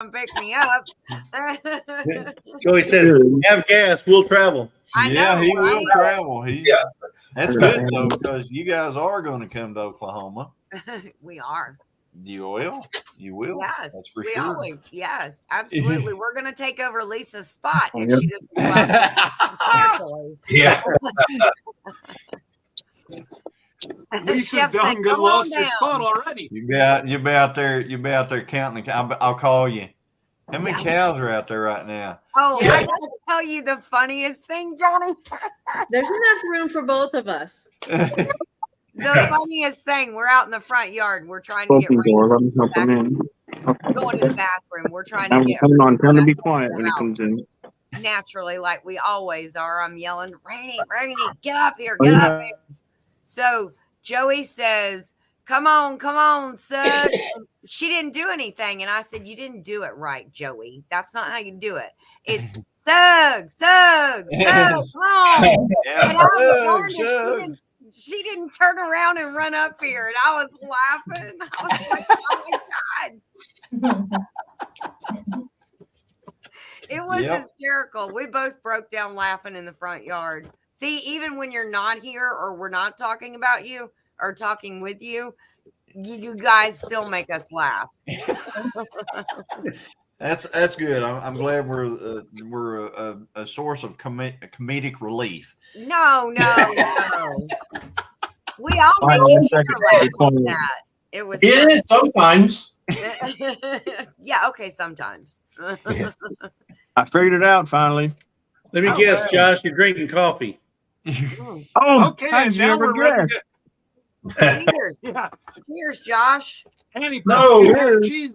come pick me up. Joey says, "Have gas, we'll travel." I Yeah, know, he right? will travel. Yeah. That's good though, because you guys are going to come to Oklahoma. We are. You will. You will. Yes, That's for we sure. always. Yes, absolutely. We're going to take over Lisa's spot if she doesn't go out. Yeah. Lisa's Chef said, done good "Come on lost your down." spot already. You be out there. You be out there counting. I'll call you. How many cows are out there right now? Oh, Yeah. I got to tell you the funniest thing, Johnny. There's enough room for both of us. The funniest thing. We're out in the front yard. We're trying to get Open door. Rainy Let me help him in. going to the bathroom. We're trying to I'm get coming on. Rainy Tell him to back be into quiet the when he house. comes in. Naturally, like we always are. I'm yelling, Rainy, get up here, Oh, get yeah. up here. So Joey says, come on, Sug. She didn't do anything. And I said, you didn't do it right, Joey. That's not how you do it. It's Sug, come on. Yeah, And I was darned if Sug. she didn't turn around and run up here. And I was laughing. I was like, oh my God. It was hysterical. We both broke down laughing in the front yard. See, even when you're not here or we're not talking about you or talking with you, you guys still make us laugh. That's good. I'm glad we're a source of comedic relief. No. We all make each other laugh like that. It was It is sometimes. yeah, okay, sometimes. I figured it out finally. Let me guess, Josh, you're drinking coffee. Oh, Okay, how did you now ever we're ready guess? Cheers. Yeah. Cheers, Josh. Annie, No. cheeseburger.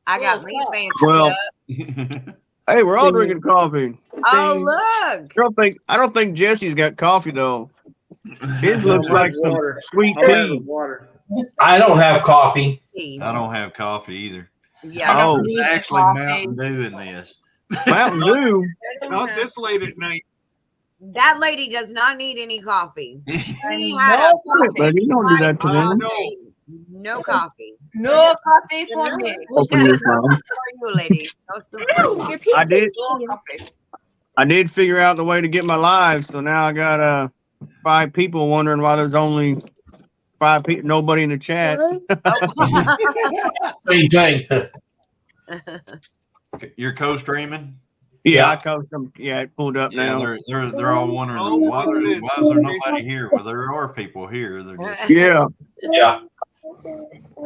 I got me fancy Well, up. Hey, we're all drinking coffee. Oh, look. I don't think Jesse's got coffee though. His looks like some water. sweet I'll have tea. water. I don't have coffee. I don't have coffee either. Yeah. Oh, It's actually Mountain Dew in this. Mountain Dew. Not this late at night. That lady does not need any coffee. She No had a coffee. But you don't do that to them. No coffee. No coffee for me. Open this No mouth. for you, lady. No soup. I did figure out the way to get my live, so now I got 5 people wondering why there's only 5 people, nobody in the chat. Same thing. You're co-streaming? Yeah, I coached them. Yeah, it pulled up Yeah, now. they're all wondering why is there nobody here? Well, there are people here. They're just Yeah. Yeah.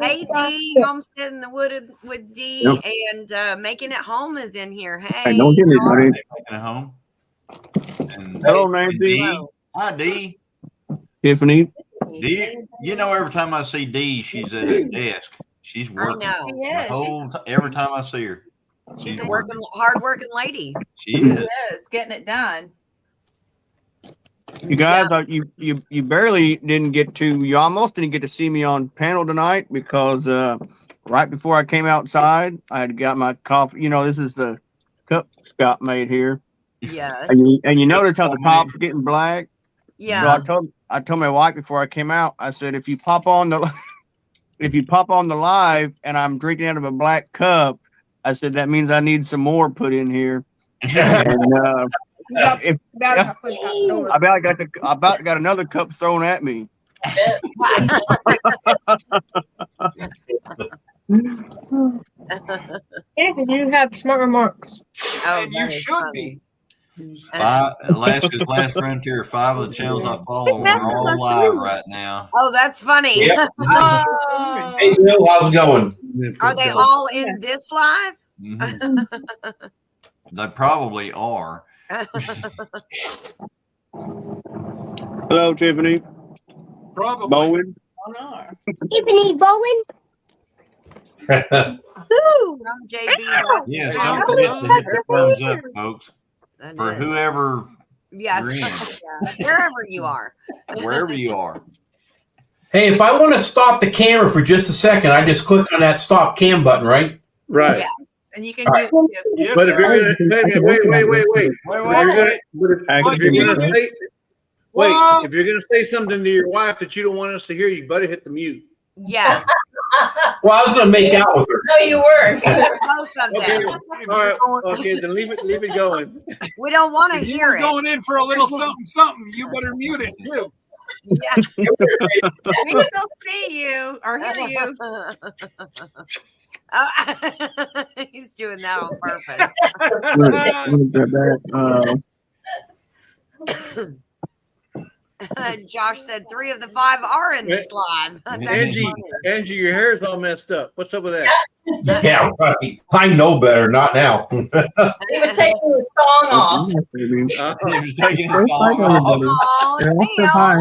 Hey D, homestead in the wood with D, and making it home is in here. Hey, Hey, don't get me, buddy. taking it home. And Hello, Nancy. D. Hi, D. Tiffany. D. You know, every time I see D, she's at a desk. She's I working. know. Every time I see her, She's a hard-working lady. She is. Yes, getting it done. You guys, you barely didn't get to. You almost didn't get to see me on panel tonight because right before I came outside, I had got my coffee. You know, this is the cup Scott made here, Yes. and you notice how the top's getting black. Yeah. So I told my wife before I came out. I said, if you pop on the live and I'm drinking out of a black cup, I said that means I need some more put in here. And I about got another cup thrown at me. Anthony, you have smart remarks. Oh, And you should be. Last Frontier, 5 of the channels I follow are all live right now. Oh, that's funny. Yep. Oh. Hey, Bill, how's it going? Are they all in this live? Mhm. They probably are. Hello, Tiffany. Probably. Bowen. Tiffany Bowen. From JB. Yes, don't forget to hit the thumbs up, folks, That for is. whoever, Yes. you're in. Yeah. Wherever you are. wherever you are. Hey, if I want to stop the camera for just a second, I just click on that stop cam button, right? Right. Yeah. And you can All right. do Yes, But if you're sir. gonna wait. Wait, If you're gonna say something to your wife that you don't want us to hear, you better hit the mute. Yes. Well, I was going to make out with her. No, you weren't. Both of Okay, them. all right, okay, then leave it going. We don't want to If you hear were it. going in for a little something, something, you better mute it too. Yeah. We still see you or hear you. He's doing that on purpose. Josh said 3 of the 5 are in this live. That's Angie, funny. Angie, your hair's all messed up. What's up with that? Yeah, right. I know better. Not now. He was taking his song off. He was taking his First song time, off. everybody. Oh, Yeah, Dale. hi.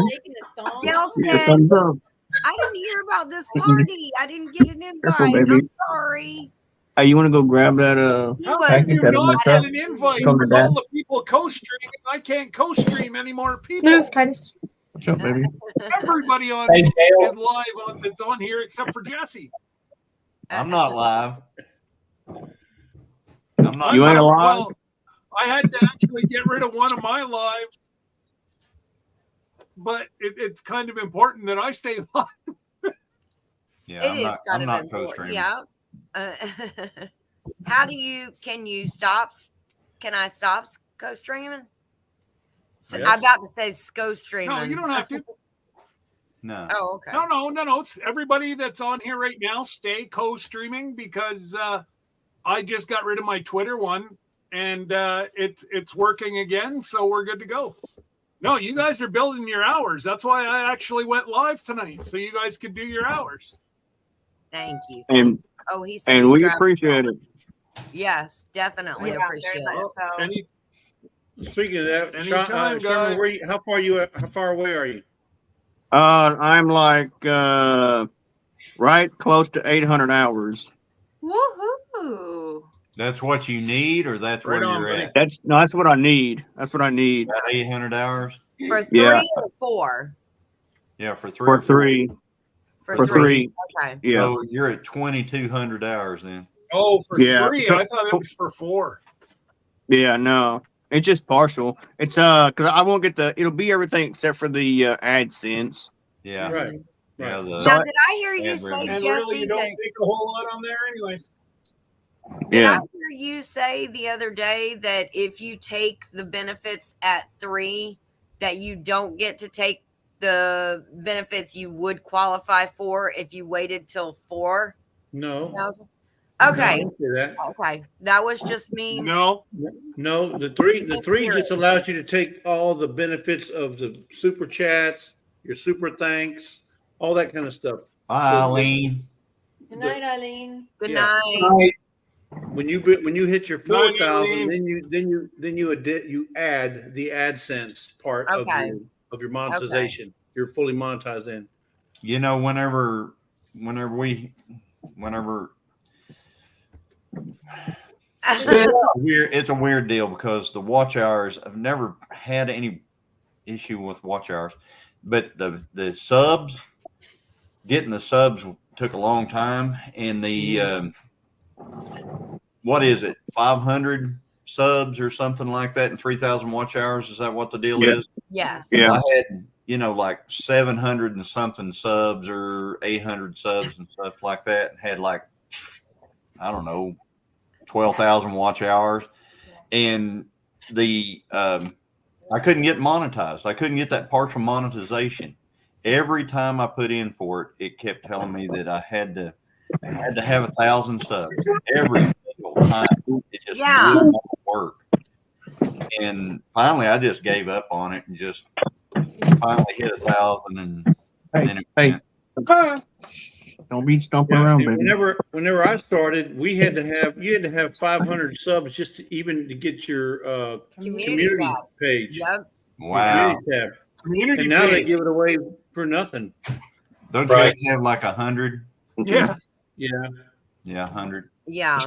Dale Yeah, said, thumbs up. I didn't hear about this party. I didn't get an Careful, invite. baby. I'm sorry. Hey, you want to go grab that? He How was can Package you out of my not truck. get an invite Come to with Dad. all the people co-streaming? I can't co-stream any more people. Move, Titus. What's up, baby? Everybody on Hey, Dale. is live that's on here except for Jesse. I'm not live. I'm not. You ain't Well, alive? I had to actually get rid of one of my lives, but it's kind of important that I stay live. Yeah, It I'm is not, kind I'm of not important. co-streaming. Yeah. Can you stop? Can I stop co-streaming? So, Yes. I'm about to say co-streaming. No, you don't have to. No. Oh, okay. No. It's everybody that's on here right now, stay co-streaming because I just got rid of my Twitter one and it's working again, so we're good to go. No, you guys are building your hours. That's why I actually went live tonight, so you guys could do your hours. Thank you. And Oh, he said and he's we driving. appreciate it. Yes, definitely Yeah, appreciate very it. much so. Any, Speaking of that, Anytime, Sherman, guys. how far away are you? I'm like right close to 800 hours. Woohoo. That's what you need, or that's Right where on, you're buddy. at? That's what I need. That's what I need About 800 hours? For 3 Yeah. or 4? Yeah, for 3 for or 4. three. For three. Okay. Yeah. So you're at 2,200 hours then. oh, for Yeah. 3, I thought it was for 4. Yeah. No, it's just partial. It's because I won't get it'll be everything except for the AdSense. Yeah. Right. Yeah. The, So- Now, did I hear you And say, really- And really, Jesse, you don't that take a whole lot on there anyways. did I Yeah. hear you say the other day that if you take the benefits at 3, that you don't get to take the benefits you would qualify for if you waited till 4? No. Okay. I didn't say that. Okay. That was just me. No, No, the three just allows you to take all the benefits of the super chats, your super thanks, all that kind of stuff. Bye, Eileen. Good night, Eileen. Good Yeah. night. When you hit your Night, 4,000, Eileen. then you add the AdSense part Okay. of your monetization. You're fully monetized in. You know, whenever it's a weird deal because the watch hours, I've never had any issue with watch hours, but the subs, getting the subs took a long time, and the what is it, 500 subs or something like that, and 3,000 watch hours? Is that what the deal Yeah. is? Yes. Yeah. I had, like 700 and something subs or 800 subs and stuff like that, and had like, I don't know, 12,000 watch hours. And I couldn't get monetized. I couldn't get that partial monetization. Every time I put in for it, it kept telling me that I had to have 1,000 subs every single time. It just Yeah. wouldn't work. And finally, I just gave up on it and just finally hit 1,000. And then it Hey. went. Don't be stomping Yeah, around, and baby. whenever I started, you had to have 500 subs just to get your community tab. page. Yep. Wow. Community tab. community And now they page. give it away for nothing. Don't you Right. have to have like 100? Yeah. Yeah. Yeah, 100. Yeah.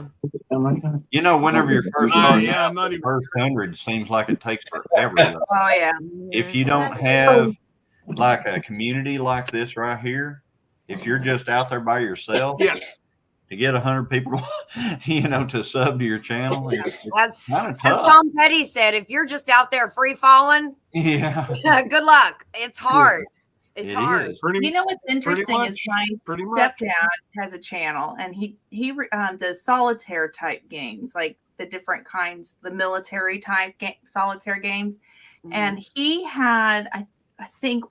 You know, whenever you're first Oh, starting yeah, out, I'm not the even. first 100 seems like it takes forever. though. Oh, yeah. If you don't have like a community like this right here, if you're just out there by yourself, Yes. to get 100 people, to sub to your channel, it's As kind of as tough. Tom Petty said, if you're just out there free falling, Yeah. good luck. It's hard. It's It hard. is. You know what's interesting is my Pretty much. stepdad has a channel, and he does solitaire type games, like the different kinds, the military type solitaire games. And he had, I think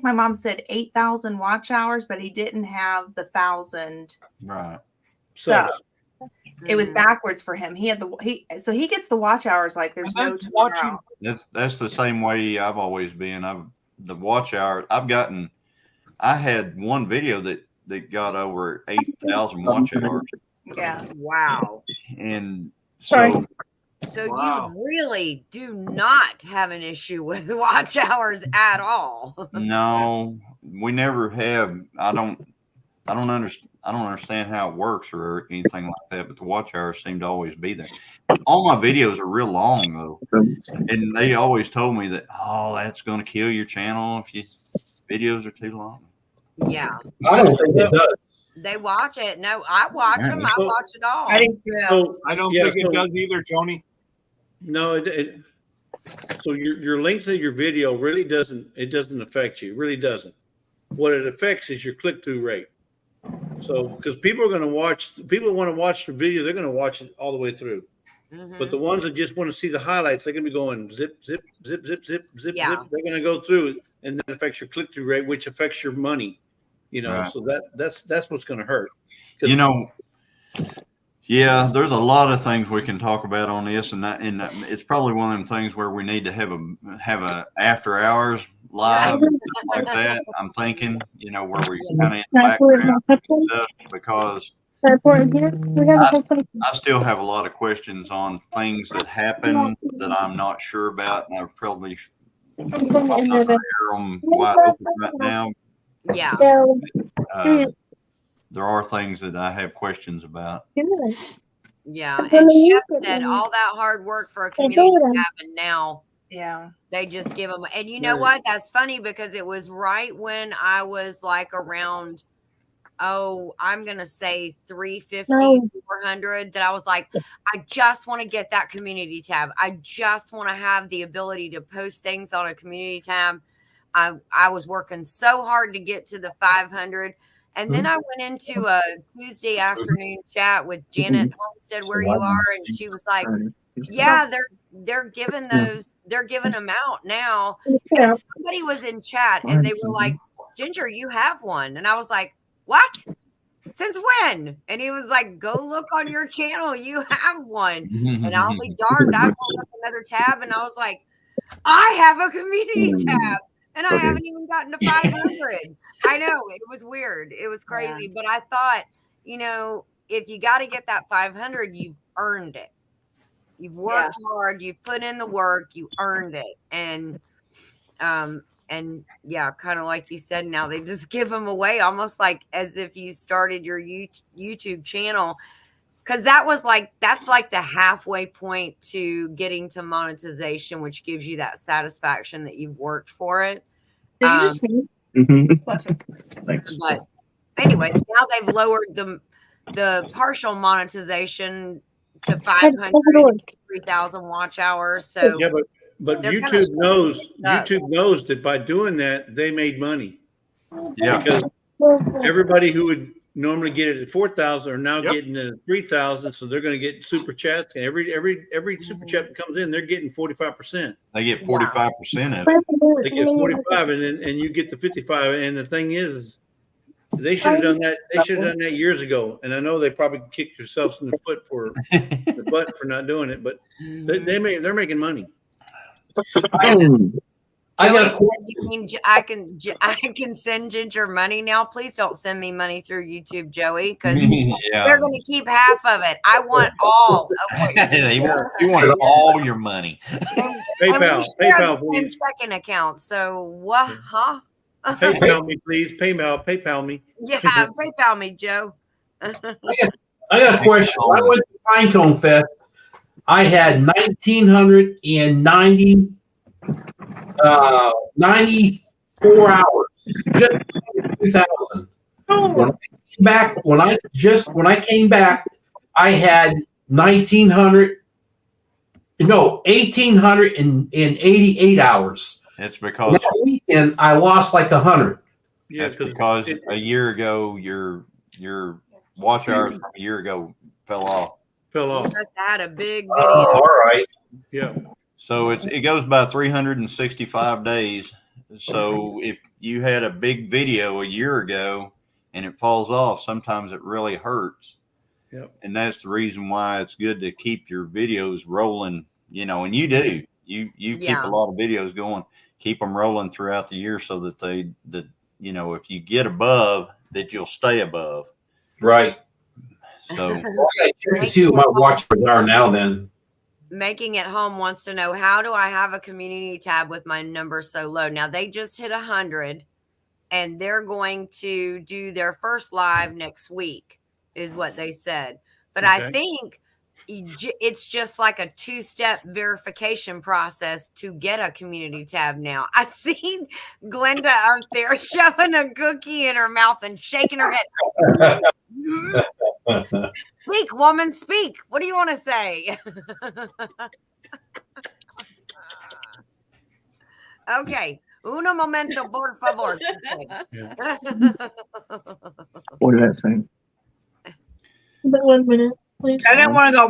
my mom said 8,000 watch hours, but he didn't have the 1,000 Right. subs. It was Mhm. backwards for him. He had so he gets the watch hours like there's no That's watching. tomorrow. That's the same way I've always been. The watch hour. I had one video that got over 8,000 watch hours, Yeah. Wow. and Sorry. So Wow. you really do not have an issue with watch hours at all. no, we never have. I don't understand how it works or anything like that, but the watch hours seem to always be there. All my videos are real long though, and they always told me that, oh, that's going to kill your channel if your videos are too long. Yeah. I don't think it does. They watch it. No, I watch them. I watch it all. I do too. So I don't Yeah, think it so- does either, Tony. no, so your length of your video really doesn't affect you. It really doesn't. What it affects is your click-through rate. So because people want to watch the video, they're going to watch it all the way through. Mhm. But the ones that just want to see the highlights, they're going to be going zip, zip, zip, zip, zip, zip, Yeah. zip. They're going to go through it, and that affects your click-through rate, which affects your money. Right. So that's what's going to hurt. Yeah, there's a lot of things we can talk about on this, and it's probably one of them things where we need to have a after hours live like that. I'm thinking, where we kind of in the background stuff, because I still have a lot of questions on things that happen that I'm not sure about, and I'm probably not going to hear them wide open right now. Yeah. There are things that I have questions about. Yeah. And Chef said all that hard work for a community tab, and now Yeah. they just give them. And you know what? That's funny because it was right when I was like around, I'm going to say 350, 400, that I was like, I just want to get that community tab. I just want to have the ability to post things on a community tab. I was working so hard to get to the 500. And then I went into a Tuesday afternoon chat with Janet Homestead, where you are. And she was like, yeah, they're giving them out now. And somebody was in chat and they were like, Ginger, you have one. And I was like, what? Since when? And he was like, go look on your channel. You have one. And I'll be darned. I pulled up another tab and I was like, I have a community tab. And I haven't even gotten to 500. I know, it was weird. It was crazy. But I thought, if you got to get that 500, you've earned it. You've worked hard. You've put in the work. You earned it. And yeah, kind of like you said, now they just give them away almost like as if you started your YouTube channel. Because that's like the halfway point to getting to monetization, which gives you that satisfaction that you've worked for it. Thanks. But anyways, now they've lowered the partial monetization to 500, 3,000 watch hours. So Yeah, but they're YouTube kinda knows that by doing that they made money. Yeah. Because everybody who would normally get it at 4,000 are now Yep. getting it at 3,000, so they're going to get super chats. And every super chat that comes in, they're getting 45%. They get 45% of it. They get 45, and you get the 55. And the thing is, they should have done that. They should have done that years ago. And I know they probably kicked themselves in the foot for the butt for not doing it, but they're making money. I got a Joey said, you mean I can send Ginger money now? Please don't send me money through YouTube, Joey, because they're going to keep half of it. I want all of what He wants all your money. and PayPal, we share PayPal, the same please. checking account. So what? Huh? PayPal me, please. PayPal me. Yeah, PayPal me, Joe. I got a question. When I went to Pinecone Fest, I had 94 hours, just 2,000. When I came back, I had 1,888 hours. It's because That weekend, I lost like 100. Yeah, That's because a year ago your watch hours from a year ago fell off. fell You off. must have had a big Oh, video. all right. Yeah. So it goes by 365 days. So if you had a big video a year ago and it falls off, sometimes it really hurts. Yep. And that's the reason why it's good to keep your videos rolling, you know, and you do. You keep Yeah. a lot of videos going, keep them rolling throughout the year so that you know, if you get above, that you'll stay above. Right. So I check to see what my watch hours are now then. Making It Home wants to know, how do I have a community tab with my number so low? Now they just hit 100 and they're going to do their first live next week is what they said. But I Okay. think it's just like a 2-step verification process to get a community tab now. I see Glenda up there shoving a cookie in her mouth and shaking her head. Speak, woman, speak. What do you want to say? Okay. Uno momento, por favor. What did that say? But 1 minute, please. I didn't want to go.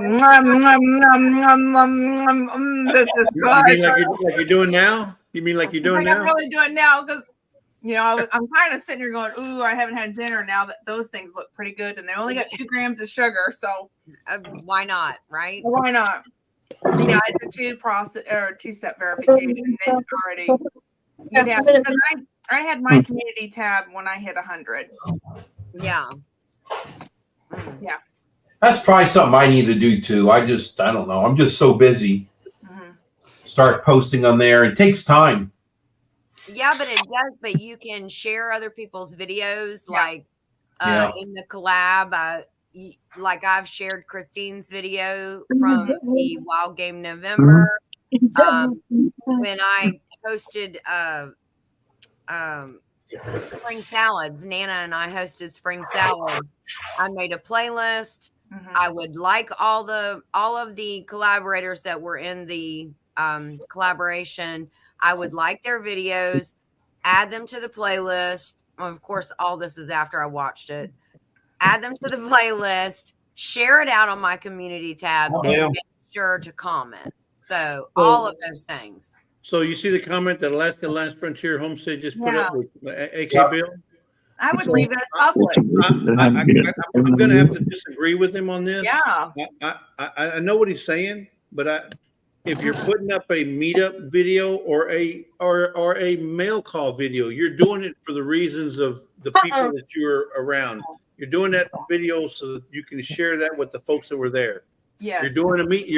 This is You good. mean like you're doing now? You mean like you're doing I'm now? really doing now because, you know, I'm kind of sitting here going, "Ooh, I haven't had dinner." Now that those things look pretty good, and they only got 2 grams of sugar, so Why not? Right? why not? Yeah, it's a 2-step verification. It's already. You'd have, because I had my community tab when I hit 100. Yeah. Yeah. That's probably something I need to do too. I don't know. I'm just so busy. Mhm. Start posting on there. It takes time. Yeah, but it does. But you can share other people's videos, Yeah. like Yeah. in the collab. Like I've shared Christine's video from the Wild Game November. When I hosted spring salads, Nana and I hosted spring salads. I made a playlist. Mhm. I would like all of the collaborators that were in the collaboration. I would like their videos, add them to the playlist. Of course, all this is after I watched it. Add them to the playlist, share it out on my community tab, and make sure to comment. So all of those things. So you see the comment that Alaska Last Frontier Homestead just put Yeah. up with AK Yeah. Bill? I would leave it as public. I'm going to have to disagree with him on this. Yeah. I know what he's saying, but if you're putting up a meetup video or a mail call video, you're doing it for the reasons of the people that you're around. You're doing that video so that you can share that with the folks that were there. Yes. You're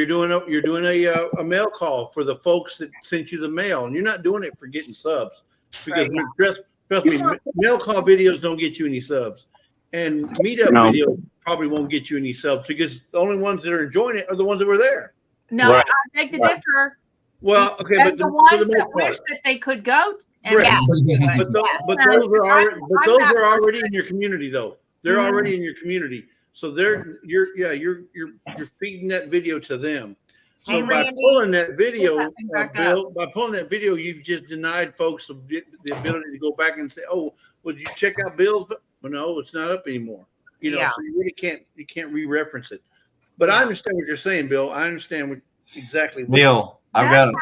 doing a mail call for the folks that sent you the mail, and you're not doing it for getting subs because trust me, mail call videos don't get you any subs, and meetup videos probably won't get you any subs because the only ones that are enjoying it are the ones that were there. No, Right. I beg to differ. Well, okay, And but the for ones the that most wish part. that they could go and Correct. yeah. But those are already in your community though. They're already in your community. So you're feeding that video to them. So Hey, by Randy. pulling that video, Pull that thing back Bill, by pulling that video, you've just denied folks the ability to go back and say, "Oh, well, did you check out Bill's?" Well, no, it's not up anymore. You know, Yeah. so you really can't re-reference it. But I understand what you're saying, Bill. I understand exactly. Bill, I've got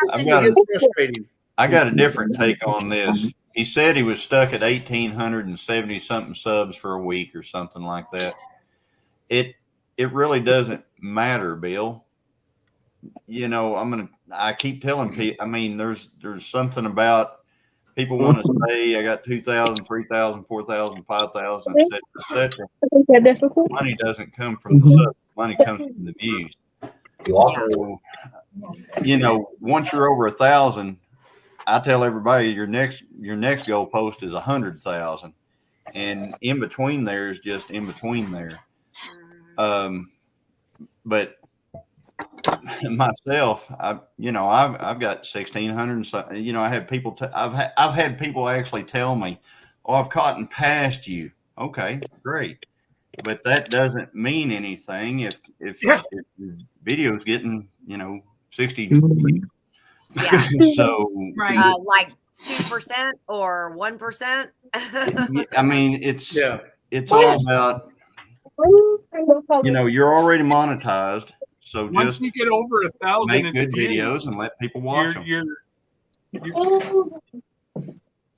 It's frustrating. I got a different take on this. He said he was stuck at 1,870 something subs for a week or something like that. It really doesn't matter, Bill. You know, I keep telling people, I mean, there's something about people want to say I got 2,000, 3,000, 4,000, 5,000, et cetera. Is that difficult? Money doesn't come from the subs. Money comes from the views. So, you know, once you're over 1,000, I tell everybody your next goal post is 100,000, and in between there is just in between there. But myself, I've got 1,600. So, you know, I have people. I've had people actually tell me, "Oh, I've caught and passed you." Okay, great, but that doesn't mean anything if your video's getting 60. Yeah. So Right. 2% or 1%. I mean, it's Yeah. it's all about, you're already monetized, so Once just you get over 1,000, make it's good views, videos and let people watch them.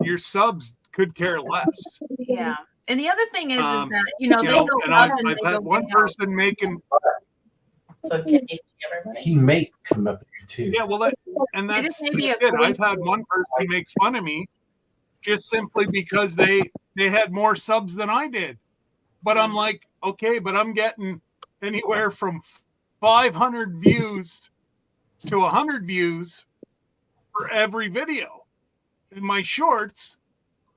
Your subs could care less. Yeah. And the other thing is Um, that, they You know, go and up I've and they had go one down. person making, So can you see everybody? He may come up here too. yeah, well, that's is maybe a it. I've had coincidence. one person make fun of me just simply because they had more subs than I did. But I'm like, okay, but I'm getting anywhere from 500 views to 100 views for every video. In my shorts,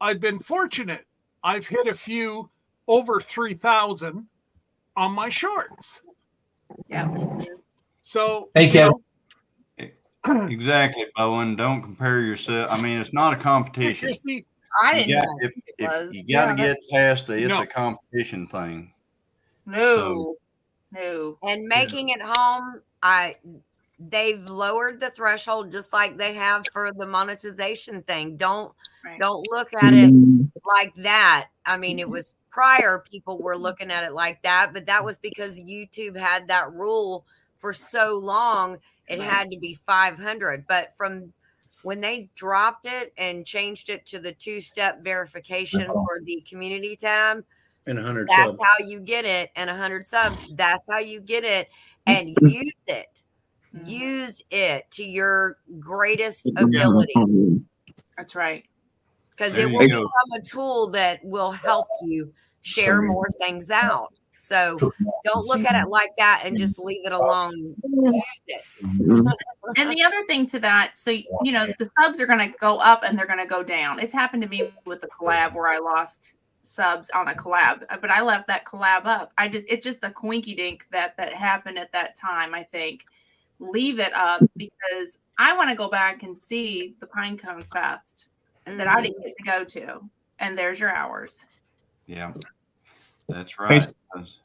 I've been fortunate. I've hit a few over 3,000 on my shorts. Yeah. So, Hey, Kevin. Exactly, Bowen. Don't compare yourself. I mean, it's not a competition. Christy, I You didn't got, know if, it if was. you got to get past it's No. a competition thing. No. No. And making it home, they've lowered the threshold just like they have for the monetization thing. Don't look at it like that. I mean, it was prior people were looking at it like that, but that was because YouTube had that rule for so long. It had to be 500. But from when they dropped it and changed it to the 2-step verification for the community tab, And 100 that's subs. how you get it. And 100 subs, that's how you get it. And use it. Use it to your greatest ability. That's right. Because There it you will go. become a tool that will help you share more things out. So don't look at it like that and just leave it alone. Use it. And the other thing to that, so the subs are going to go up and they're going to go down. It's happened to me with the collab where I lost subs on a collab, but I left that collab up. It's just a coinky dink that happened at that time. I think leave it up because I want to go back and see the Pinecone Fest that I didn't get to go to, and there's your hours. Yeah, that's right.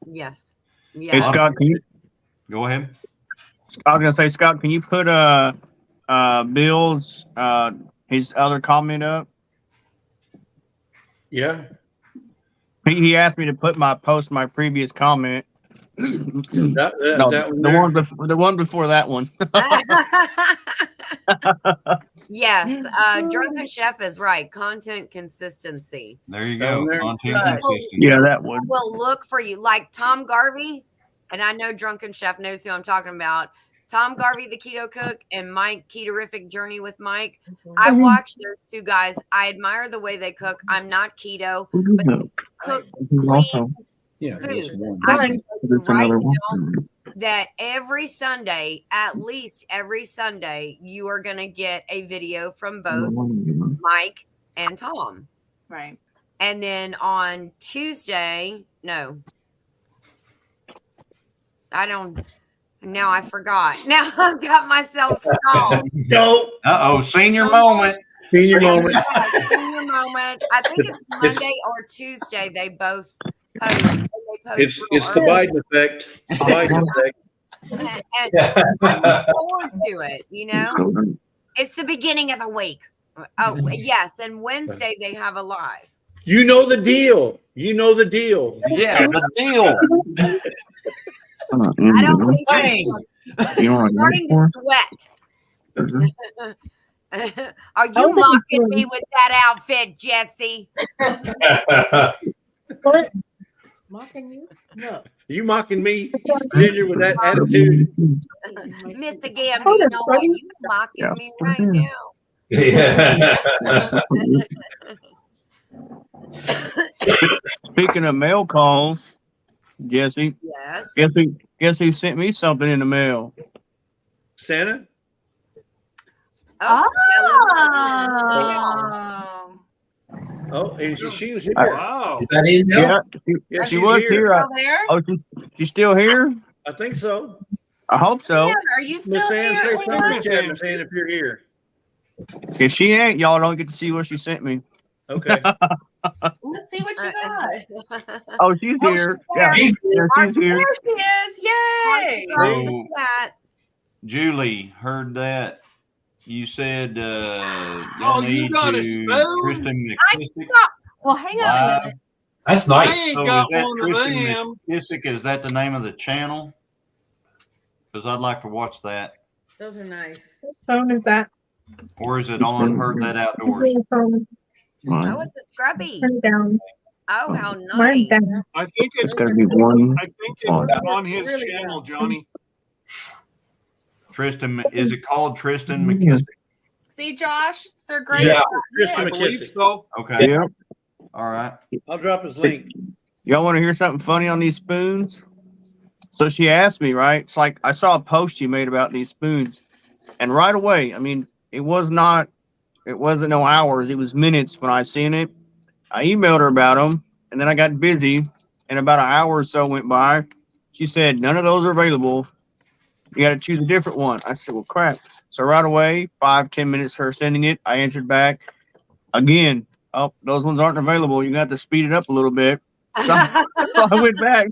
Yes. Hey, Yeah. Scott, can you? Go ahead. I was gonna say, Scott, can you put Bill's his other comment up? Yeah. He asked me to put my previous comment. That No, one the there? one before that one. Yes. Drunken Chef is right. Content consistency. There you Down go. there? Content Good. consistency. Yeah, that one. Will look for you like Tom Garvey, and I know Drunken Chef knows who I'm talking about. Tom Garvey, the keto cook, and Mike Ketorific Journey with Mike. I watch those two guys. I admire the way they cook. I'm not keto, but they cook clean Yeah. food. that's one. I can tell you That's right another now one. that every Sunday, at least every Sunday, you are going to get a video from both Mike and Tom. Right. And then on Tuesday, no, I don't. Now I forgot. Now I've got myself stalled. No. Senior moment. Senior moment. Senior moment. I think it's Monday or Tuesday. They both post. And they post It's the Biden effect. Biden effect. and I look forward to it. It's the beginning of the week. Oh yes, and Wednesday they have a live. You know the deal. You know the deal. Yeah, the deal. I don't think Bang. I'm starting to sweat. Are you mocking me with that outfit, Jesse? What? Mocking you? No. You mocking me, Ginger, with that attitude? Mr. Gambino, are you mocking me right now? Yeah. Speaking of mail calls, Jesse, Yes. guess who sent me something in the mail? Santa? Oh, Oh, and she was here. wow. Is that in there? Yeah, Yeah, she she's was here. here. there? Oh, she's still here? I think so. I hope so. Yeah, are you still Miss Ann, here? say something in the Miss chat, Ann. Miss Ann, if you're here. If she ain't, y'all don't get to see what she sent me. Okay. Let's see what you got. Oh, she's here. Yeah, She's she's here. There she is. Yay. So, Julie heard that. you said Oh, y'all you need got a to spoon? Tristan I McKissick. Well, hang on a Live. minute. That's I nice. ain't So got is that one of Tristan them. McKissick? Is that the name of the channel? Because I'd like to watch that. Those are nice. Whose phone is that? Or is it on Heard That Outdoors? Your phone. Oh, it's a scrubby. Turn it down. Oh, how Mine's nice. down. I think It's it's got to be one. I think on. it's on his Really channel, good. Johnny. Tristan, is it called Tristan McKissick? See, Josh, Sir Grace. Yeah. Tristan I believe McKissick. so. Okay. Yeah. All right. I'll drop his link. Y'all want to hear something funny on these spoons? So she asked me, right? It's like I saw a post she made about these spoons, and right away, I mean, it wasn't no hours, it was minutes when I seen it. I emailed her about them, and then I got busy, and about an hour or so went by. She said, none of those are available. You got to choose a different one. I said, well, crap. So right away, 5-10 minutes her sending it, I answered back again. Oh, those ones aren't available. You got to speed it up a little bit. So, so I went back.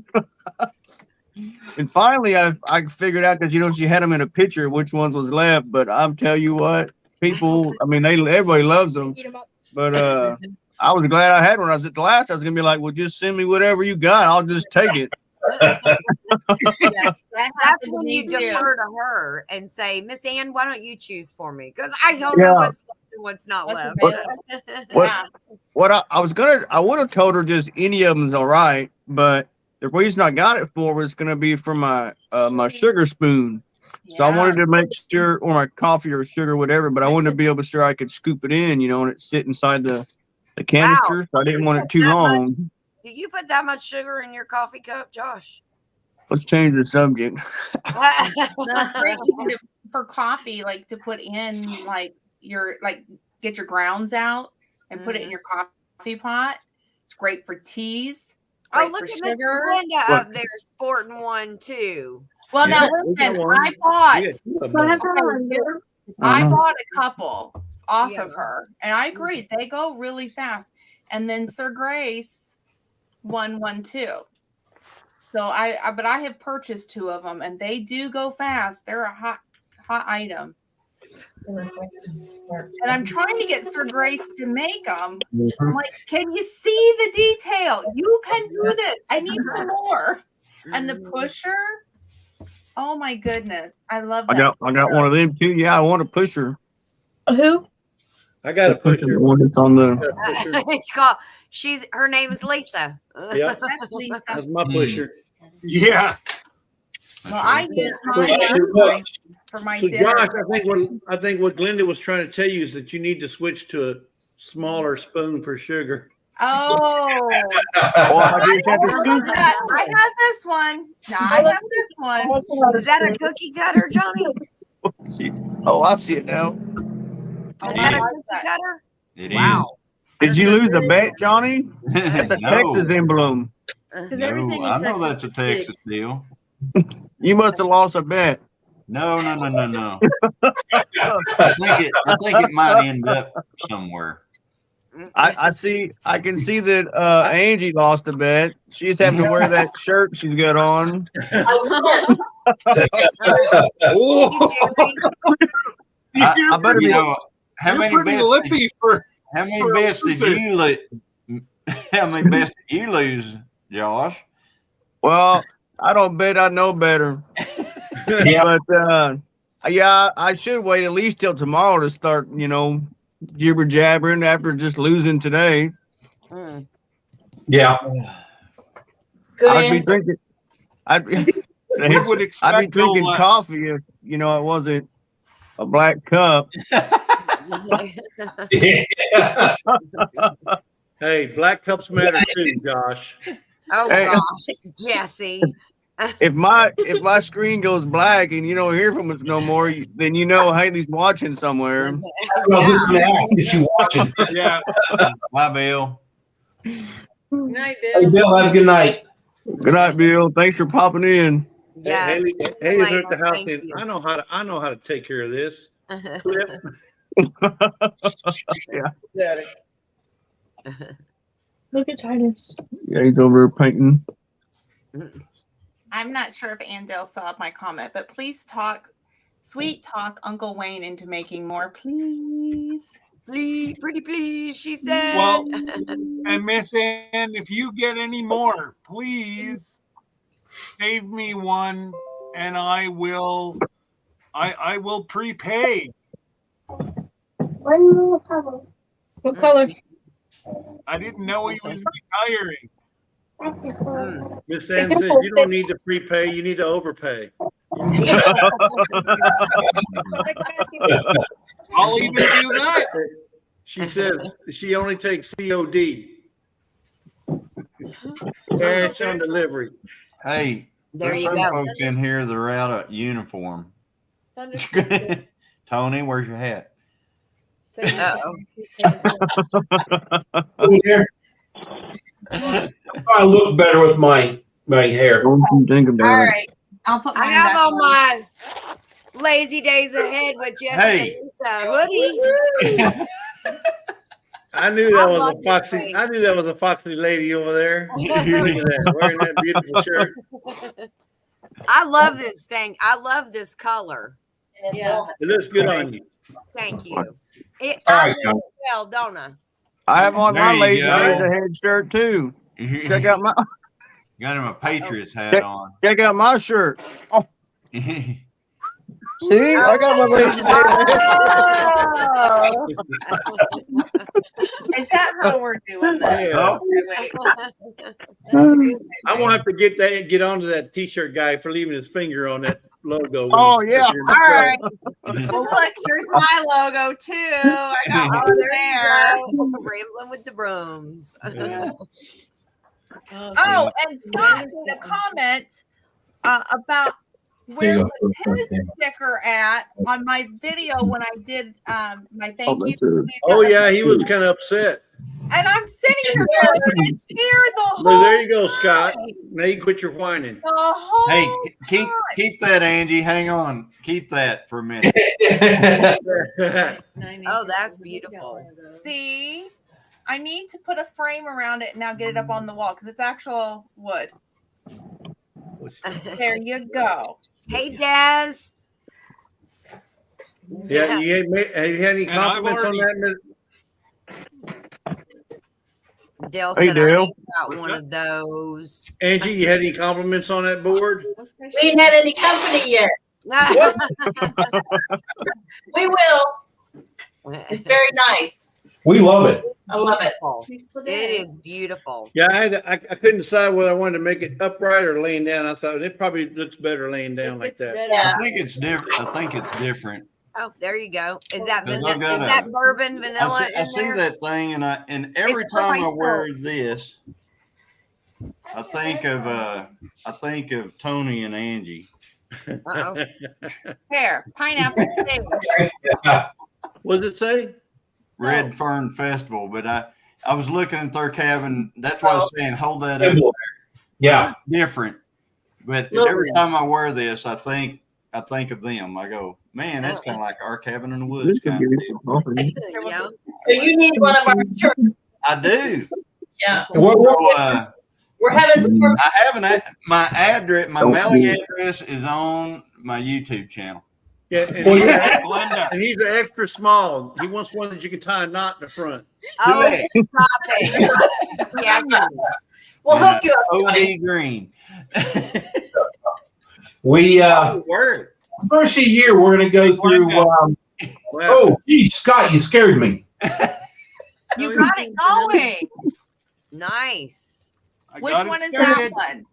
And finally, I figured out because she had them in a picture which ones was left. But I'm tell you what, people, I mean, everybody loves them. But I was glad I had one. I was at the last. I was gonna be like, well, just send me whatever you got. I'll just take it. That's when you defer to her and say, Miss Ann, why don't you choose for me? Because I don't Yeah. know what's left and what's not What's left. available. What I would have told her just any of them's all right. But the reason I got it for was gonna be for my my sugar spoon. So I wanted to make sure, or my coffee or sugar, whatever, but I wanted to be able to sure I could scoop it in, and it sit inside the canister. So I didn't want it too That much? long. Do you put that much sugar in your coffee cup, Josh? Let's change the subject. No, great for coffee, like to put in like get your grounds out and put it in your coffee pot. It's great for teas. Oh, Great look for at Miss sugar. Linda up there sporting one too. Well, now listen, I bought I bought a couple off of her, and I agree they go really fast. And then Sir Grace won too. So but I have purchased 2 of them, and they do go fast. They're a hot item. And I'm trying to get Sir Grace to make them. I'm like, can you see the detail? You can do this. I need some more. And the pusher. Oh my goodness, I love that. I got one of them too. Yeah, I want a pusher. Who? I got a pusher. The one that's on the. It's called. Her name is Lisa. Yeah, That's Lisa. that's my pusher. Yeah. Well, I use So, mine for my dinner. Josh, I think what Glenda was trying to tell you is that you need to switch to a smaller spoon for sugar. Oh, I just had to scoop. I have this one. No, I have this one. Is that a cookie cutter, Johnny? Oh, I see it now. Is that a cookie cutter? It is. Wow. Did you lose a bet, Johnny? That's a No. Texas emblem. Because No, everything I in know Texas that's a is big. Texas deal. You must have lost a bet. No. I think it might end up somewhere. I can see that Angie lost a bet. She's having to wear that shirt she's got on. I better be. How You're many pretty bets? lippy for How many for a bets did loser. you lose? How many bets did you lose, Josh? Well, I don't bet I know better. Yeah. But yeah, I should wait at least till tomorrow to start, jibber jabbering after just losing today. Yeah. Good I'd be answer. drinking. I'd we would expect I'd be drinking no less. coffee if it wasn't a black cup. Yeah. Hey, black cups matter too, Josh. Oh Hey. gosh, Jesse. If my screen goes black and you don't hear from us no more, then Haley's watching somewhere. I was just going to ask, is she watching? Yeah. Bye, Bill. Good night, Hey, Bill. Bill, have a good night. Good night, Bill. Thanks for popping in. Yes. Haley's at the house Thank and you. I know how to take care of this. Yeah. Daddy. Look at Titus. Yeah, he's over there painting. I'm not sure if Andel saw my comment, but please talk sweet talk Uncle Wayne into making more, please. Please, pretty please, she said. Well, and Miss Ann, if you get any more, please save me one, and I will prepay. What color? I didn't know he was retiring. Miss Ann says you don't need to prepay, you need to overpay. I'll even do that. She says she only takes COD. Cash on delivery. Hey, There there's you some go. folks in here that are out of uniform. Tony, where's your hat? Uh-oh. Over there. I look better with my hair. Don't you think All about it. right. I'll put I mine have back on my lazy days ahead with Jesse Hey. hoodie. I knew that I was love a this foxy. thing. I knew that was a foxy lady over there. Look at that, wearing that beautiful shirt. I love this thing. I love this color. Yeah. It looks good on you. Thank you. It, All I right, wear it well, don't I? I have on There my you lazy go. days ahead shirt too. Check out my Got him a Patriots hat on. check out my shirt. See, I got my lazy days ahead. Is that how we're doing that? Yeah. Wait. I won't have to get onto that T-shirt guy for leaving his finger on that logo. when Oh, he's yeah. sitting in the All truck. right. Well, look, here's my logo too. I got Oh, one there there. you go. Rambling with the brooms. Oh, and Scott made a comment about There you where go. was his sticker at on my video when I did my thank you. that's it. Oh yeah, he was kind of upset. And I'm sitting here going, I cheer the whole Well, there you go, Scott. time. Now you quit your whining. The whole Hey, keep that, Angie. Hang on. Keep that for a minute. Oh, that's beautiful. See, I need to put a frame around it and now get it up on the wall because it's actual wood. There you go. Hey, Des. Yeah, you have you had any And I've compliments on already- that? Dale Hey, said Dale. I got What's one that? of those. Angie, you had any compliments on that board? We ain't had any company yet. We will. It's very nice. We love it. I love it. It is beautiful. Yeah, I couldn't decide whether I wanted to make it upright or laying down. I thought it probably looks better laying down like that. Yeah. I think it's different. Oh, there you go. Is that Look vanilla? at Is it. that bourbon vanilla I in see there? that thing, and every It's for time I myself. wear this, I think of Tony and Angie. Uh-oh. There, pineapple steak. What does it say? Red Fern Festival, but I was looking at their cabin. That's why I was saying hold that up. Yeah. Different, but Little every bit. time I wear this, I think of them. I go, man, that's kind of like our cabin in the woods kind of deal. Yeah. So you need one of our shirts. I do. Yeah. So, We're having some more. I have my address, my mailing address is on my YouTube channel. Yeah, and, Well, he's, yeah. Glenda. and he's an extra small. He wants one that you can tie a knot in the front. Oh, Yeah. stop it. Yes. We'll hook you up, Johnny. OD Green. We Word. first of the year we're gonna go through Wow. oh geez, Scott, you scared me. You got it going. Nice. I Which got it one is that started. one?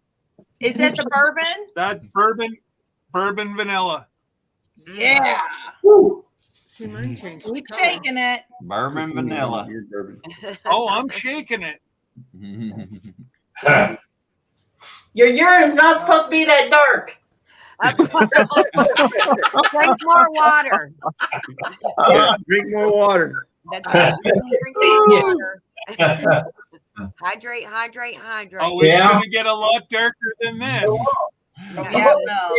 Is it the bourbon? That's bourbon vanilla. Yeah. Woo. Keep shaking it. Bourbon vanilla. Oh, I'm shaking it. Your urine's not supposed to be that dark. Drink more water. Yeah, drink more water. That's right. Drink more water. Hydrate, hydrate, hydrate. Oh, it's Yeah. gonna get a lot darker than this. Yeah, no.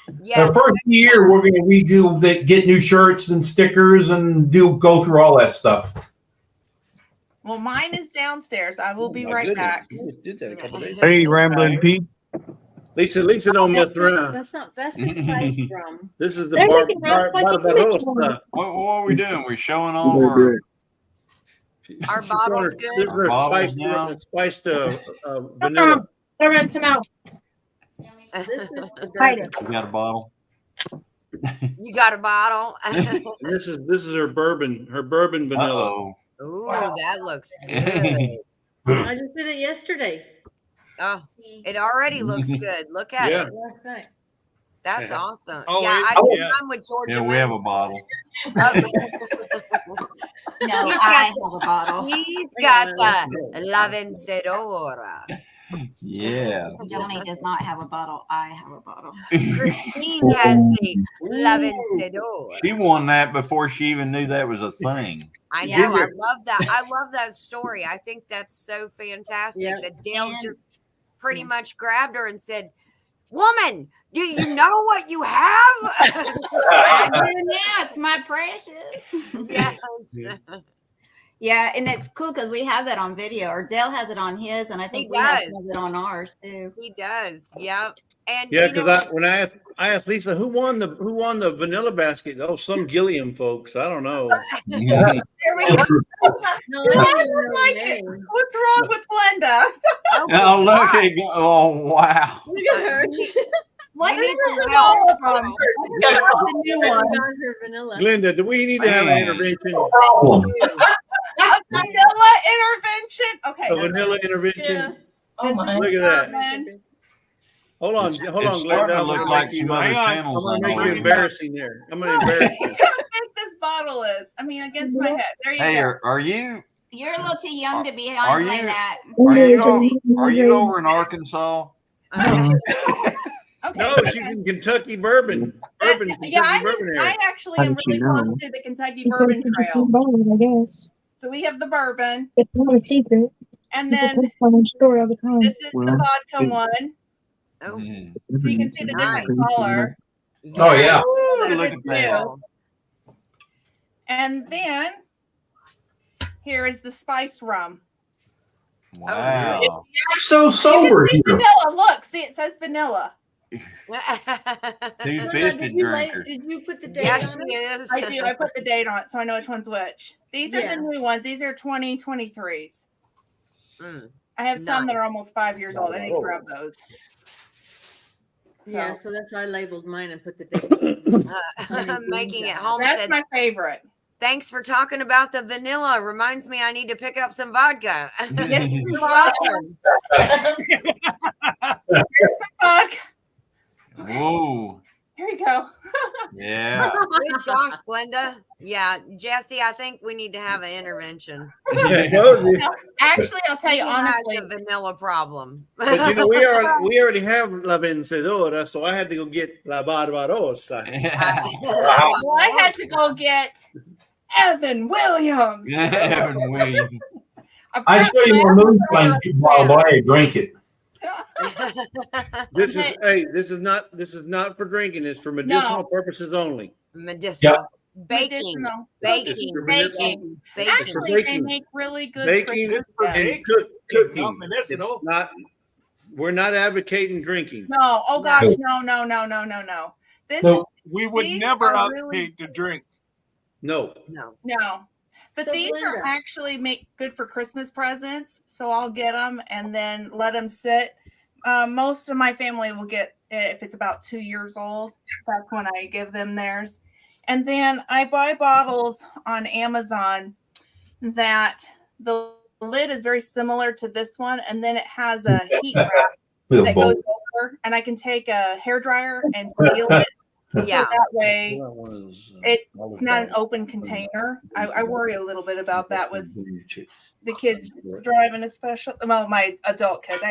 The Yes. first year we're gonna redo get new shirts and stickers and go through all that stuff. Well, mine is downstairs. I will be My right goodness, back. you just did that a couple days ago. Hey, Rambling Pete. Lisa don't mess around. That's the spice rum. This is the They're bar, making round like a Barbados Christmas one. stuff. What are we doing? We're showing all of our Our She's bottle's doing good. her Bottles spiced, now? spiced vanilla. They're rinsing out. This is the Hide dirty. it. You got a bottle? You got a bottle? And this is her bourbon vanilla. Uh-oh. Ooh, that looks good. I just did it yesterday. Oh, it already looks good. Look at Yeah. it. Last night. That's Yeah. awesome. Oh, yeah, it- I did yeah. mine with Georgia. Yeah, we have a bottle. No, I have a bottle. He's got the La Vencedora. Yeah. Johnny does not have a bottle. I have a bottle. Christine has the La Vencedora. She won that before she even knew that was a thing. I Yeah. know. I love that. I love that story. I think that's so fantastic Yeah. that Dale And- just pretty much grabbed her and said, "Woman, do you know what you have?" I do now. It's my precious. Yes. Yeah, and it's cool because we have that on video. Or Dale has it on his, and I think He we have does. some of it on ours too. He does. Yep. And Yeah, you know, because when I asked Lisa who won the vanilla basket. Oh, some Gilliam folks. I don't know. There we go. No, I I don't don't like it. What's wrong with Glenda? Oh, look at oh wow. Look at her. What You is need this some all help. from? The new one. Her vanilla. Glenda, do we need to have an intervention? Problem. A vanilla intervention. Okay. A vanilla intervention? Yeah. This is Look at that. bourbon. Hold on, It's Glenda. starting to I'm look gonna like make you- some other Hang on. channels I'm on gonna make you here. embarrassing there. I'm gonna embarrass you. Look how big this bottle is. I mean, against my head. There you Hey, go. are you You're a little too young to be Are on you- that. are you over in Arkansas? Okay. No, she's in Kentucky bourbon. Kentucky bourbon I area. actually How am did you really close know? to the Kentucky Bourbon Trail. I guess. So we have the bourbon, It's not a secret. and People then post on their story all the time. this is the Well, vodka it- one. Oh, Mm. So you can see the different Nice. color. Oh, yeah. Ooh, Look this at is that. new. And then here is the spiced rum. Wow. You're so You sober can see here. vanilla. Look, see it says vanilla. Two-fisted drinker. Did you put the date yeah, on she it? is. I do. I put the date on it so I know which one's which. These are Yeah. the new ones. These are 2023s. Mm. I have some that are Nice. almost 5 years old. I need to grab those. So, Yeah, so that's why I labeled mine and put the date. Making it home. that's Said, my favorite. thanks for talking about the vanilla. Reminds me I need to pick up some vodka. Yes, you're welcome. Here's some vodka. Whoa. Here you go. Yeah. Good gosh, Glenda. Yeah, Jesse, I think we need to have an intervention. I told you. Actually, I'll tell you He has honestly. a vanilla problem. But you know, we already have La Vencedora, so I had to go get La Barbarossa. Well, I had to go get Evan Williams. Evan Williams. I show you more moonshine bottle, but I drink it. This is not for drinking. It's for medicinal purposes only. Medicinal. Baking. Medicinal. Baking. Baking. Baking. Actually, they baking. make really good Baking Christmas for bread. and cooking. Not medicinal. It's not. We're not advocating drinking. No, oh gosh, no. This No. We would These never are advocate really- to drink. No. No. no. But So, these are Glenda. actually make good for Christmas presents. So I'll get them and then let them sit. Most of my family will get if it's about 2 years old. That's when I give them theirs. And then I buy bottles on Amazon that the lid is very similar to this one, and then it has a heat wrap With a that goes bowl. over, and I can take a hairdryer and seal it. Yeah. So that way That one is, it's not an open container. I worry a little bit about that with the kids driving, especially. Well, my adult kids.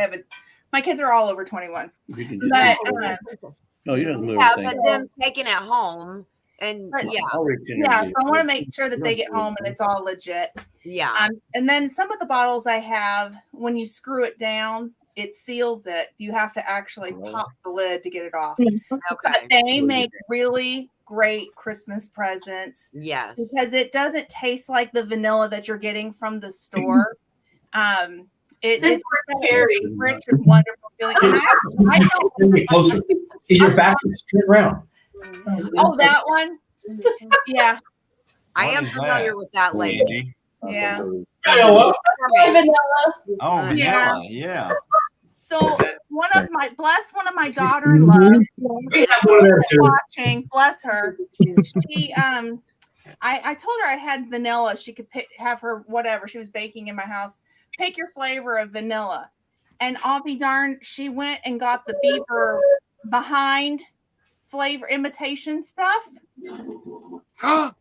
My kids are all over 21. You can just- But no, you don't know Yeah, everything. but them taking it home and But- yeah, I'll return yeah, it. so I want to make sure that they get home and it's all legit. yeah. And then some of the bottles I have, when you screw it down, it seals it. You have to actually pop the lid to get it off. But Okay. they make really great Christmas presents Yes. because it doesn't taste like the vanilla that you're getting from the store. It's It's very rich and wonderful feeling. And I don't. Get closer. In your back, turn around. Oh, that one. Yeah, I What am is familiar that, with that lady. Andy? yeah. Vanilla. Vanilla. Oh, Yeah. vanilla. Yeah. So one of my daughter-in-law We have one there too. watching, bless her. She I told her I had vanilla. She could have her whatever. She was baking in my house. Pick your flavor of vanilla. And I'll be darned, she went and got the Beaver behind flavor imitation stuff. From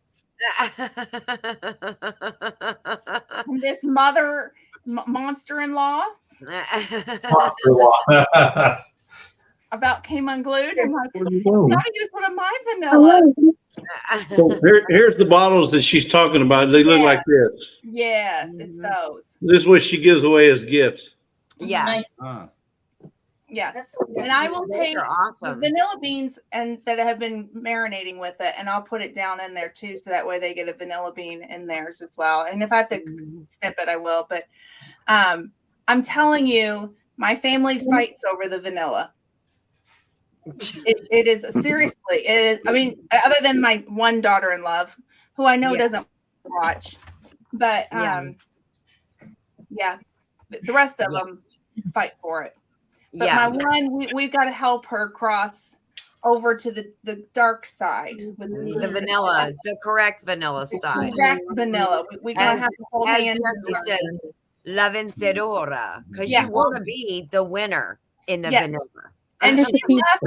this monster-in-law about came unglued. I'm like, gotta use one of my vanilla. So here's the bottles that she's talking about. They look Yeah. like this. Yes, it's those. This is what she gives away as gifts. Yes. Yes, and I will Those take are awesome. the vanilla beans and that have been marinating with it, and I'll put it down in there too, so that way they get a vanilla bean in theirs as well. And if I have to snip it, I will. But I'm telling you, my family fights over the vanilla. It is seriously. It is. I mean, other than my one daughter-in-law, who I know Yes. doesn't watch, but yeah, the rest of them fight for it. But Yes. my one, we've got to help her cross over to the dark side with The vanilla, the correct vanilla style. correct vanilla. We're gonna As, have to hold as hands. Jesse says, la vencedora, because Yeah. you want to be the winner in the Yeah. vanilla. And she left.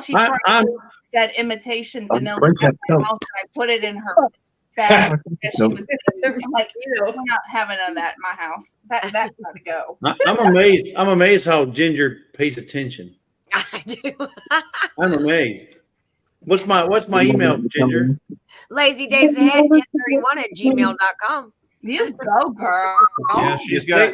She I'm- tried said imitation vanilla at my house, and I put it in her bag. Because she was I'm like, we're not having none of that in my house. That's got to go. I'm amazed. I'm amazed how Ginger pays attention. I do. I'm amazed. What's my email, Ginger? Lazy Days Ahead 1031@gmail.com. You go, girl. Yeah, she's got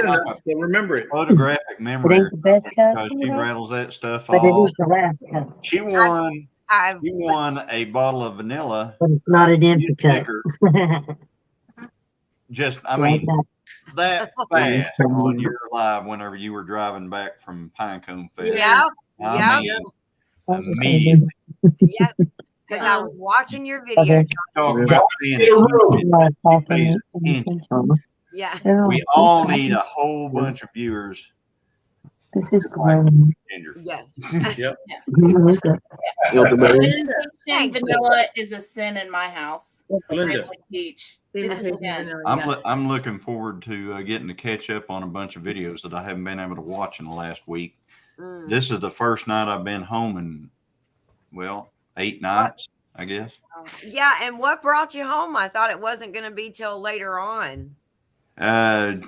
like a So remember it. photographic It memory ain't the best cut, because she rattles that stuff but it off. is the last cut. She won. I've She won a bottle of vanilla. But it's not an empty cut. Sticker. Just, I mean, that fast on your live whenever you were driving back from Pinecone Fest. Yeah. I Yeah. mean, immediately. Yeah. Because I was watching your video. Talk about being Yeah. we all need a whole bunch of viewers. This is growing. Ginger. Yes. Yep. And vanilla is a sin in my house. Linda. I like peach. It's a sin. I'm looking forward to getting to catch up on a bunch of videos that I haven't been able to watch in the last week. Mm. This is the first night I've been home in, well, 8 nights, I guess. Yeah. And what brought you home? I thought it wasn't going to be till later on. Well,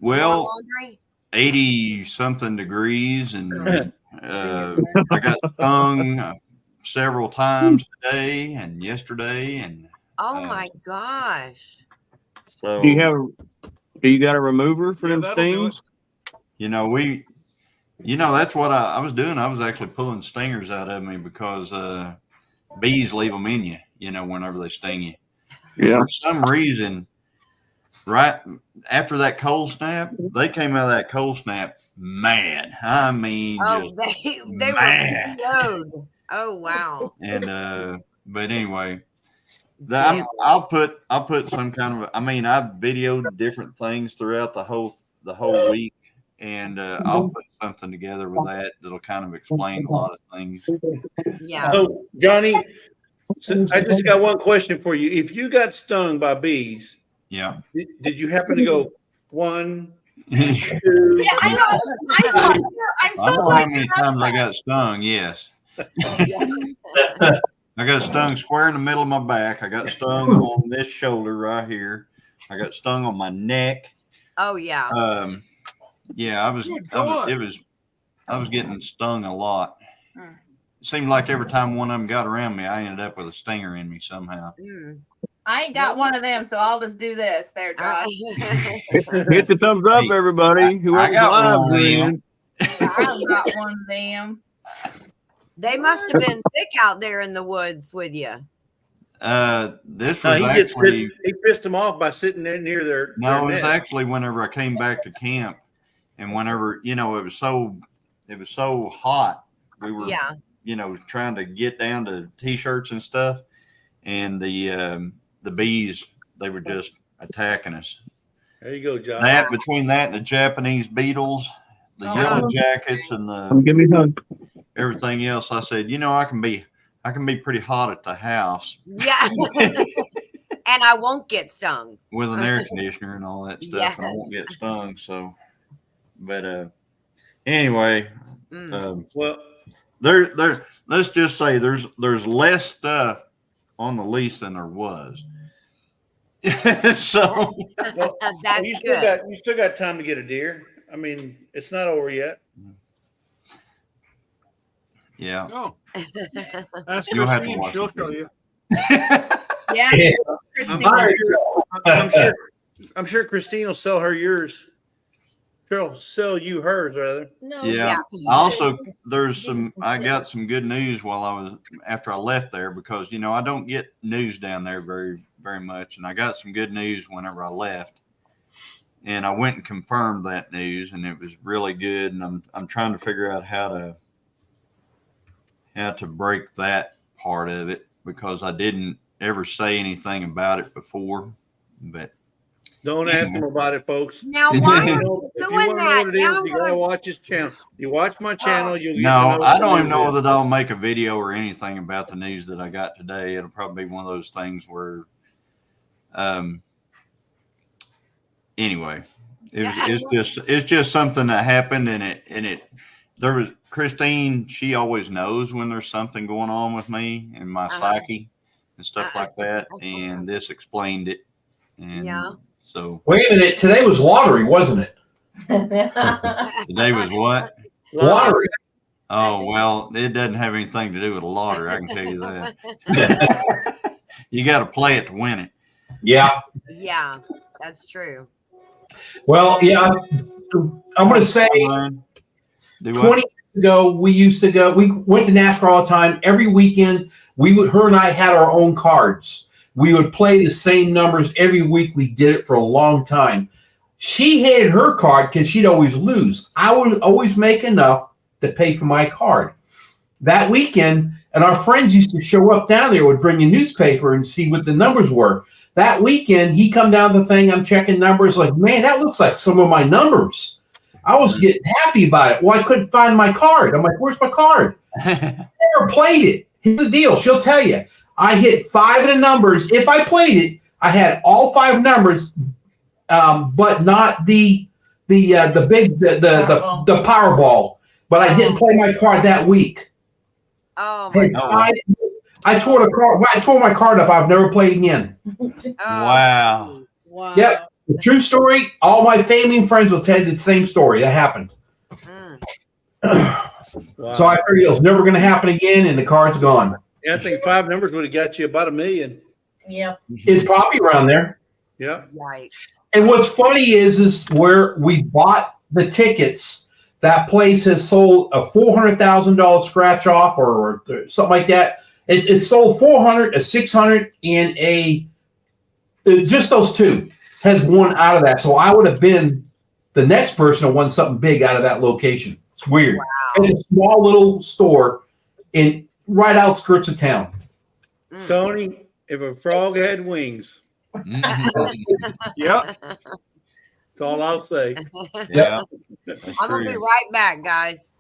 More laundry? 80 something degrees, and I got stung several times today and yesterday, and Oh my gosh. so Do you got a remover for them that'll do stings? that's what I was doing. I was actually pulling stingers out of me because bees leave them in you, whenever they sting you. Yeah. For some reason, right after that cold snap, they came out of that cold snap mad. I mean, Oh, just they mad. were PO'd. Oh wow. And but anyway, I'll put some kind of. I mean, I've videoed different things throughout the whole week, and I'll put something together with that'll kind of explain a lot of things. Yeah. So Johnny, I just got one question for you. If you got stung by bees, Yeah. did you happen to go 1, 2? Yeah, I know. I'm I so know how glad many you have times I got stung. Yes. I got stung square in the middle of my back. I got stung on this shoulder right here. I got stung on my neck. Oh yeah. Yeah, I was getting stung a lot. It seemed like every time one of them got around me, I ended up with a stinger in me somehow. Mm. I ain't got one of them, so I'll just do this. There, Josh. Hit the thumbs up, everybody. I Whoever's got live, one of them. I've got one of them. They must have been thick out there in the woods with you. This No, was he pissed them off by sitting there near their. No, it was nest. actually whenever I came back to camp, And whenever, you know, it was so hot, we were, Yeah. you know, trying to get down to t-shirts and stuff. And the bees, they were just attacking us. There you go, John. That between that and the Japanese beetles, the Oh, yellow wow. jackets, and Give me a hug. everything else, I said, you know, I can be pretty hot at the house Yeah. And I won't get stung. with an air conditioner and all that stuff, and I won't Yes. get stung. So, but anyway, Mm. Well, there. Let's just say there's less stuff on the lease than there was. So That's good. you still got time to get a deer. I mean, it's not over yet. yeah. Oh, ask You'll have to Christine. watch She'll this show video. you. Yeah. Yeah. Christine. I'm sure Christine will sell her yours. She'll sell you hers, rather. No. Yeah. I also I got some good news after I left there, because you know I don't get news down there very much, and I got some good news whenever I left, and I went and confirmed that news, and it was really good. And I'm trying to figure out how to break that part of it, because I didn't ever say anything about it before, but. Don't ask him about it, folks. Now, why are If you you doing want to know that? what it is, Now I'm you gotta gonna. watch his channel. You watch my channel, you'll get to No, know I what don't even it know is. that I'll make a video or anything about the news that I got today. It'll probably be one of those things where, anyway, it's just something that happened, and there was Christine. She always knows when there's something going on with me and my psyche and stuff like that, and this explained it. And Yeah. so Wait a minute. Today was lottery, wasn't it? today was what? Lottery. Oh, well, it doesn't have anything to do with a lottery. I can tell you that. You got to play it to win it. Yeah. Yeah, that's true. Well, yeah. I'm going to say Do 20 what? years ago, we went to NASCAR all the time. Every weekend, her and I had our own cards. We would play the same numbers every week. We did it for a long time. She hated her card because she'd always lose. I would always make enough to pay for my card. That weekend, and our friends used to show up down there, would bring a newspaper and see what the numbers were. That weekend, he come down the thing, I'm checking numbers, like, man, that looks like some of my numbers. I was getting happy about it. Well, I couldn't find my card. I'm like, where's my card? Never played it. Here's the deal. She'll tell you. I hit 5 of the numbers. If I played it, I had all 5 numbers, but not the Powerball. But I didn't play my card that week. Oh my God! I tore my card up. I've never played again. Wow. Wow. Yep. The true story. All my family and friends will tell you the same story. That happened. Wow. So I figured it was never going to happen again, and the card's gone. Yeah, I think 5 numbers would have got you about $1 million. Yeah. It's probably around there. Yeah. Yikes. And what's funny is where we bought the tickets, that place has sold a $400,000 scratch off or something like that. It sold 400, a 600, and just those 2 has won out of that. So I would have been the next person who won something big out of that location. It's weird. Wow. It's a small little store in right outskirts of town. Tony, if a frog had wings, Yeah. that's all I'll say. Yeah. I'm gonna be right back, guys.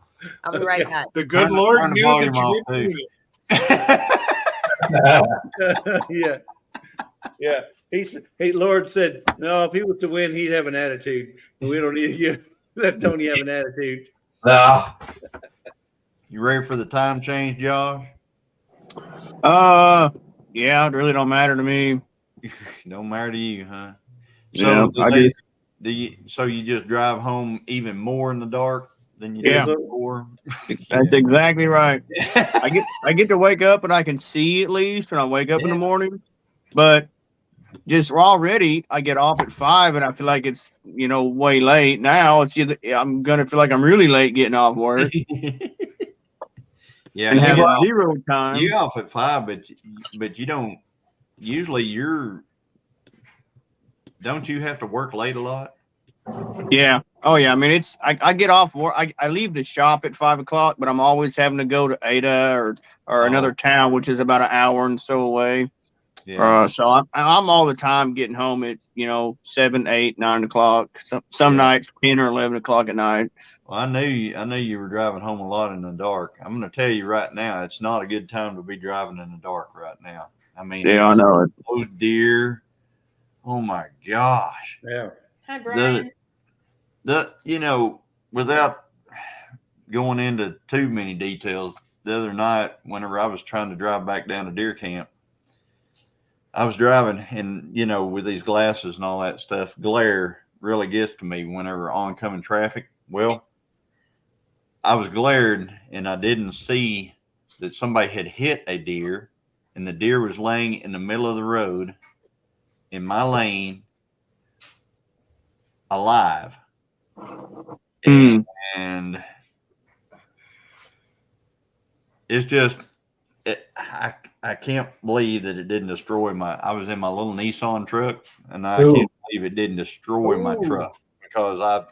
I'll be right back. The good Turn the Lord knew volume that you off, didn't too. do it. Yeah. Hey, Lord said, no, if he was to win, he'd have an attitude. We don't need you. Let Tony have an attitude. You ready for the time change, Josh? Yeah, it really don't matter to me. Don't matter to you, huh? Yeah, So so you just drive home even more in the dark than you Yeah. did before? That's exactly right. I get to wake up and I can see at least when I wake up in the morning. But just already I get off at 5 and I feel like it's way late. Now it's either I'm gonna feel like I'm really late getting off work. Yeah, and you have get off, zero time. you off at 5, but you don't. Usually, don't you have to work late a lot? Yeah. Oh yeah. I mean, I get off work. I leave the shop at 5 o'clock, but I'm always having to go to Ada or another town, which is about an hour and so away. Yeah. So I'm all the time getting home at 7, 8, 9 o'clock. Some nights 10 or 11 o'clock at night. Well, I knew you were driving home a lot in the dark. I'm going to tell you right now, it's not a good time to be driving in the dark right now. I mean, Yeah, I know it. those deer. Oh my gosh. Yeah. Hi, Brian. Without going into too many details, the other night, whenever I was trying to drive back down to deer camp, I was driving and, with these glasses and all that stuff, glare really gets to me whenever oncoming traffic. Well, I was glared and I didn't see that somebody had hit a deer, and the deer was laying in the middle of the road in my lane alive. And it's just, I can't believe that it didn't destroy I was in my little Nissan truck, and I can't believe it didn't destroy my truck, because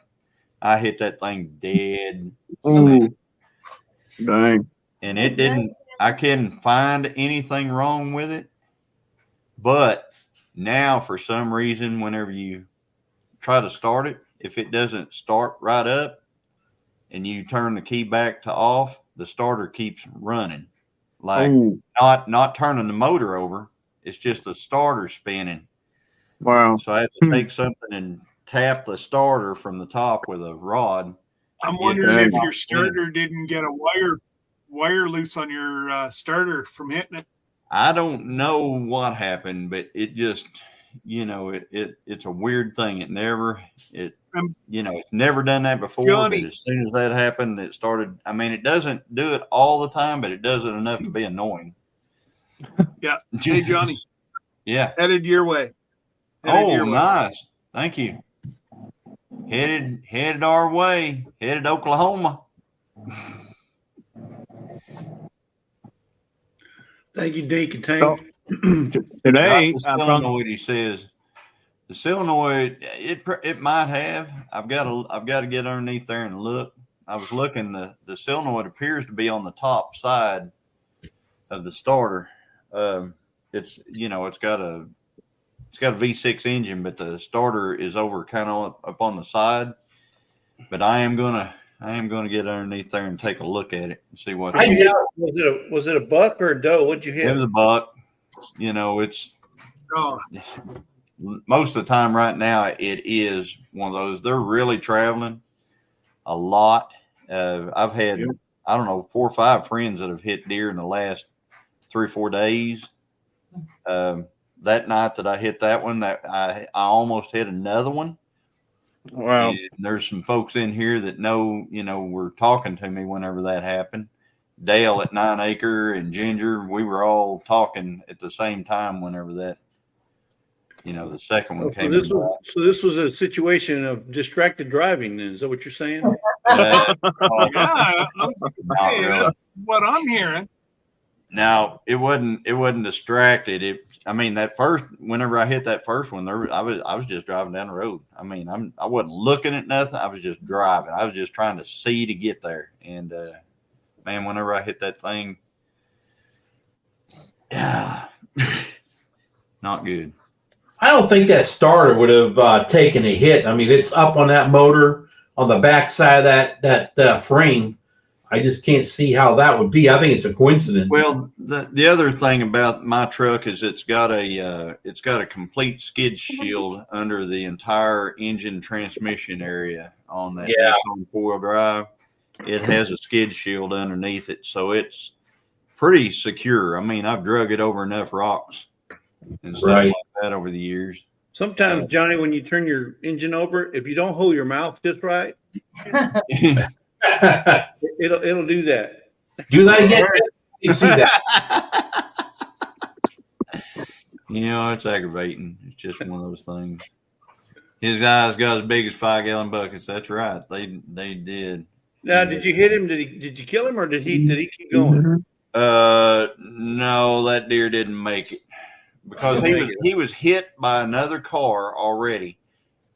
I hit that thing dead. Dang. And it didn't, I couldn't find anything wrong with it. But now, for some reason, whenever you try to start it, if it doesn't start right up and you turn the key back to off, the starter keeps running. Like not turning the motor over. It's just the starter spinning. Wow. So I have to take something and tap the starter from the top with a rod. I'm wondering if your starter didn't get a wire loose on your starter from hitting it. I don't know what happened, but it just, it's a weird thing. It's never done that before. Johnny. But as soon as that happened, it started. I mean, it doesn't do it all the time, but it does it enough to be annoying. Yeah. Hey, Johnny. Yeah. Headed your way. Nice. Thank you. Headed our way. Headed Oklahoma. Thank you, Dink and Tank. Today, The solenoid, he says. The solenoid, it might have. I've got to get underneath there and look. I was looking. The solenoid appears to be on the top side of the starter. It's got a V6 engine, but the starter is over kind of up on the side. But I am gonna get underneath there and take a look at it and see what. Was it a buck or a doe? What'd you hit? It was a buck. It's most of the time right now it is one of those. They're really traveling a lot. I've had I don't know 4 or 5 friends that have hit deer in the last 3 or 4 days. That night that I hit that one, that I almost hit another one. Wow. And there's some folks in here that were talking to me whenever that happened. Dale at 9 Acre and Ginger, we were all talking at the same time whenever that, the second one came. So this was a situation of distracted driving then. Is that what you're saying? Yeah, that's what I'm hearing. Now it wasn't distracted. That first, whenever I hit that first one, I was just driving down the road. I mean, I wasn't looking at nothing. I was just driving. I was just trying to see to get there. And man, whenever I hit that thing, yeah, not good. I don't think that starter would have taken a hit. I mean, it's up on that motor on the back side of that frame. I just can't see how that would be. I think it's a coincidence. Well, the other thing about my truck is it's got a complete skid shield under the entire engine transmission area on that Nissan 4-wheel drive. It has a skid shield underneath it, so it's pretty secure. I mean, I've drug it over enough rocks and stuff like that over the years. Sometimes, Johnny, when you turn your engine over, if you don't hold your mouth just right, it'll do that. Do that again. You see that? It's aggravating. It's just one of those things. His guys got as big as 5-gallon buckets. That's right. They did. Now, did you hit him? Did you kill him, or did he keep going? No, that deer didn't make it because he was hit by another car already,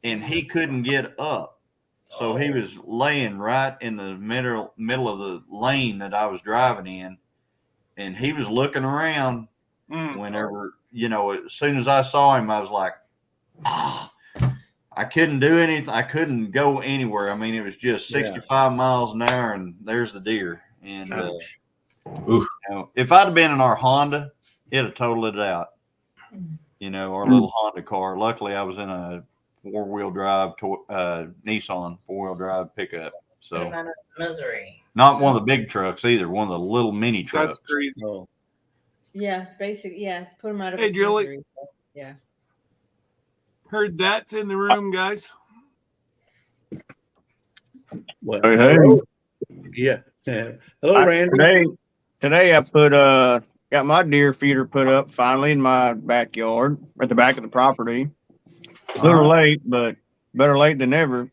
and he couldn't get up. So he was laying right in the middle of the lane that I was driving in, and he was looking around. Whenever, as soon as I saw him, I was like, I couldn't do anything. I couldn't go anywhere. I mean, it was just 65 miles an hour, and there's the deer. And if I'd have been in our Honda, it'd have totaled it out. Our little Honda car. Luckily, I was in a four-wheel drive Nissan four-wheel drive pickup. So Missouri. not one of the big trucks either. One of the little mini trucks. That's crazy. Yeah, basic. Yeah, put them out of Hey, his Julie. misery. Yeah. Heard that's in the room, guys. Well, Hey. yeah. Hello, Randy. Today I put got my deer feeder put up finally in my backyard at the back of the property. A little late, but better late than never.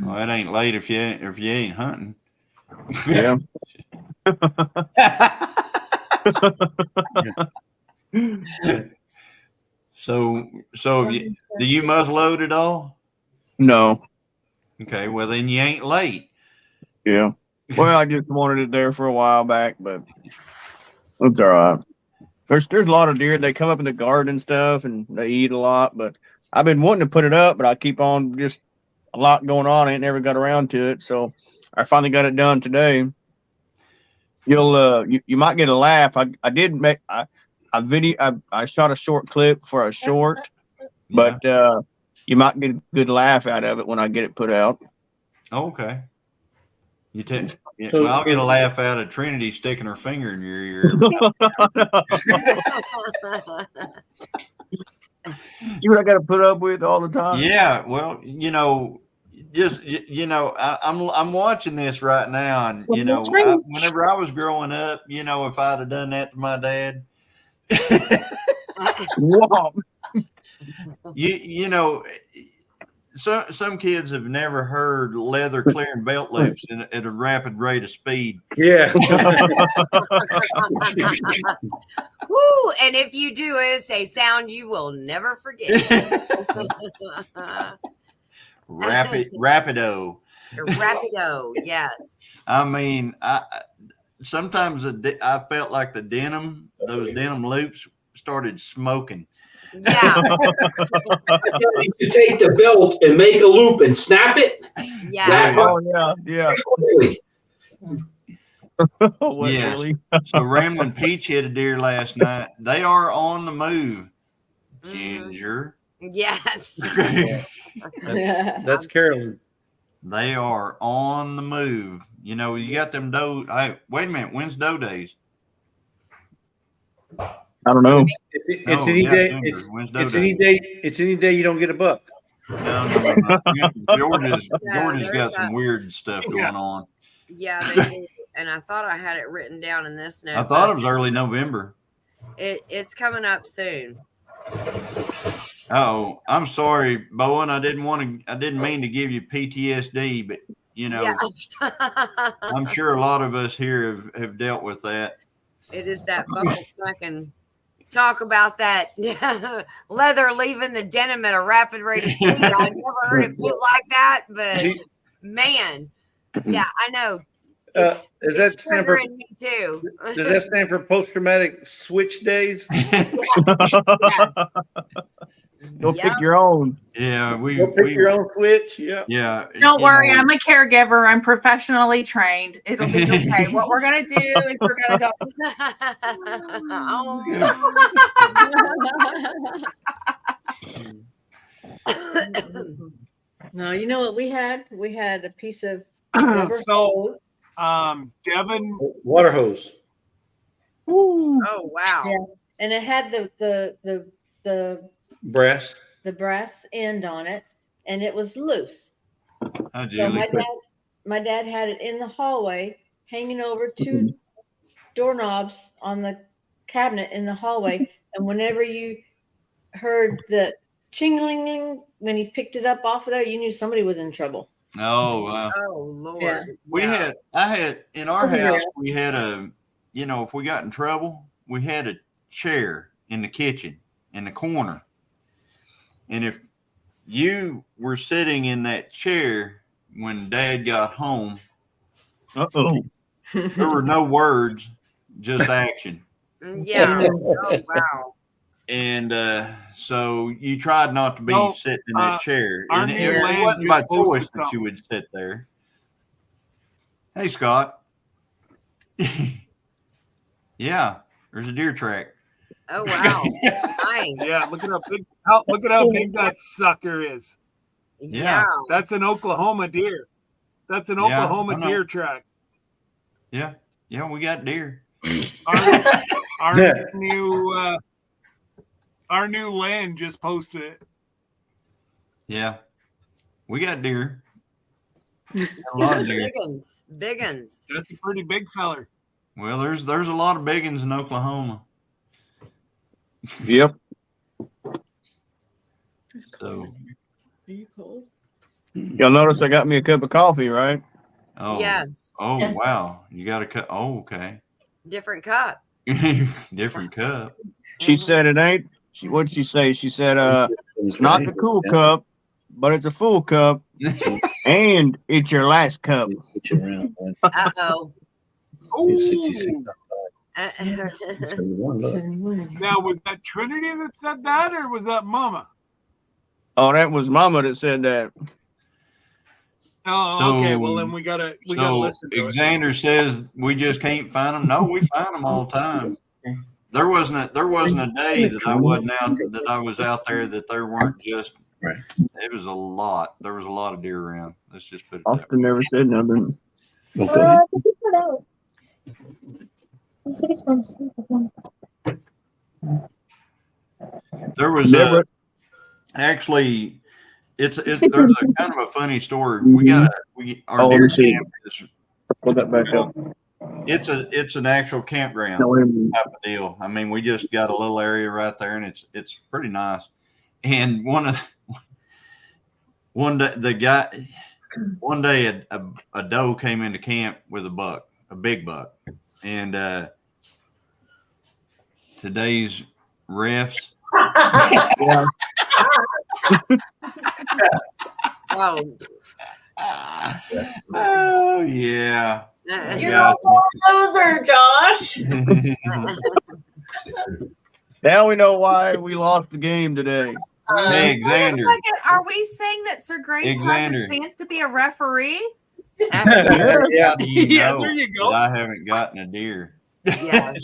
Well, it ain't late if you ain't hunting. Yeah. So do you muzzleload at all? No. Okay, well then you ain't late. Yeah. Well, I just wanted it there for a while back, but it's all right. There's a lot of deer. They come up in the garden and stuff, and they eat a lot. But I've been wanting to put it up, but I keep on just a lot going on. I ain't never got around to it, so I finally got it done today. You might get a laugh. I did make I shot a short clip for a short, but you might get a good laugh out of it when I get it put out. Okay. Well, I'll get a laugh out of Trinity sticking her finger in your ear. See what I got to put up with all the time. Yeah, well, I'm watching this right now, and whenever I was growing up, if I'd have done that to my dad, Wow. Some kids have never heard leather clearing belt loops at a rapid rate of speed. Yeah. Woo! And if you do, it's a sound you will never forget. Rapido. Rapido, yes. I mean, sometimes I felt like those denim loops started smoking. Yeah. If you take the belt and make a loop and snap it. Yeah. Yeah. Yes. Really? So Ramblin' Peach hit a deer last night. They are on the move, Ginger. Yes. That's Carolyn. They are on the move. You got them doe. Hey, wait a minute. When's doe days? I don't know. It's any day. It's any day you don't get a buck. No. Georgia's got some weird stuff going on. Yeah, they do. And I thought I had it written down in this note. I thought it was early November. It's coming up soon. Oh, I'm sorry, Bowen. I didn't mean to give you PTSD, but I'm sure a lot of us here have dealt with that. It is that buckle smacking. Talk about that leather leaving the denim at a rapid rate of speed. I've never heard it put like that, but man, yeah, I know. Does that stand for me too? Does that stand for post-traumatic switch days? Go pick your own. Yeah, Go pick your own switch. Yeah. Yeah. Don't worry, I'm a caregiver. I'm professionally trained. It'll be okay. What we're gonna do is we're gonna go. No, you know what we had? We had a piece of So, Devin, water hose. Oh wow! Yeah. And it had the Brass. the brass end on it, and it was loose. Hi, So Julie. my dad had it in the hallway, hanging over two doorknobs on the cabinet in the hallway. And whenever you heard the chingling when he picked it up off of there, you knew somebody was in trouble. Oh, wow. Oh Lord! Yeah. I had in our house, we had if we got in trouble, we had a chair in the kitchen in the corner. And if you were sitting in that chair when Dad got home. Uh-oh. There were no words, just action. Yeah. Oh, wow. And so you tried not to be So, sitting in that chair. our And new it land wasn't just by posted choice that you something. would sit there. Hey, Scott. Yeah, there's a deer track. Oh, wow. Nice. Yeah, look at how big that sucker is. Yeah. That's an Oklahoma deer. That's an Yeah, Oklahoma I know. deer track. Yeah, we got deer. Our new land just posted it. Yeah, we got deer. A lot of deer. Biggins. Biggins. That's a pretty big feller. Well, there's a lot of big ones in Oklahoma. Yep. So, Are you cold? Y'all notice I got me a cup of coffee, right? oh, Yes. oh wow, you got a cup. Oh, okay, Different cup. different cup. She said it ain't. What'd she say? She said, it's not the cool cup, but it's a full cup, and it's your last cup. Uh-oh. Ooh. Uh, Now, was that Trinity that said that, or was that Mama? Oh, that was Mama that said that. Oh, okay. Well, then we gotta listen to it. Xander says we just can't find them. No, we find them all the time. There wasn't a day that I was out there that there weren't just. Right. It was a lot. There was a lot of deer around. Let's just put it. Austin never said nothing. Okay. There was actually, there's a kind of a funny story. Our Oh, let deer me see. camp is, Put that back up. it's an actual campground No, wait a minute. type of deal. I mean, we just got a little area right there, and it's pretty nice. And one day a doe came into camp with a big buck, and today's refs. Yeah. oh. Oh yeah. You're a loser, Josh. Now we know why we lost the game today. Hey, Wait a Xander. second, are we saying that Sir Grace has Xander. a chance to be a referee? Yeah, you Yeah, know there you go. that I haven't gotten a deer. Yes.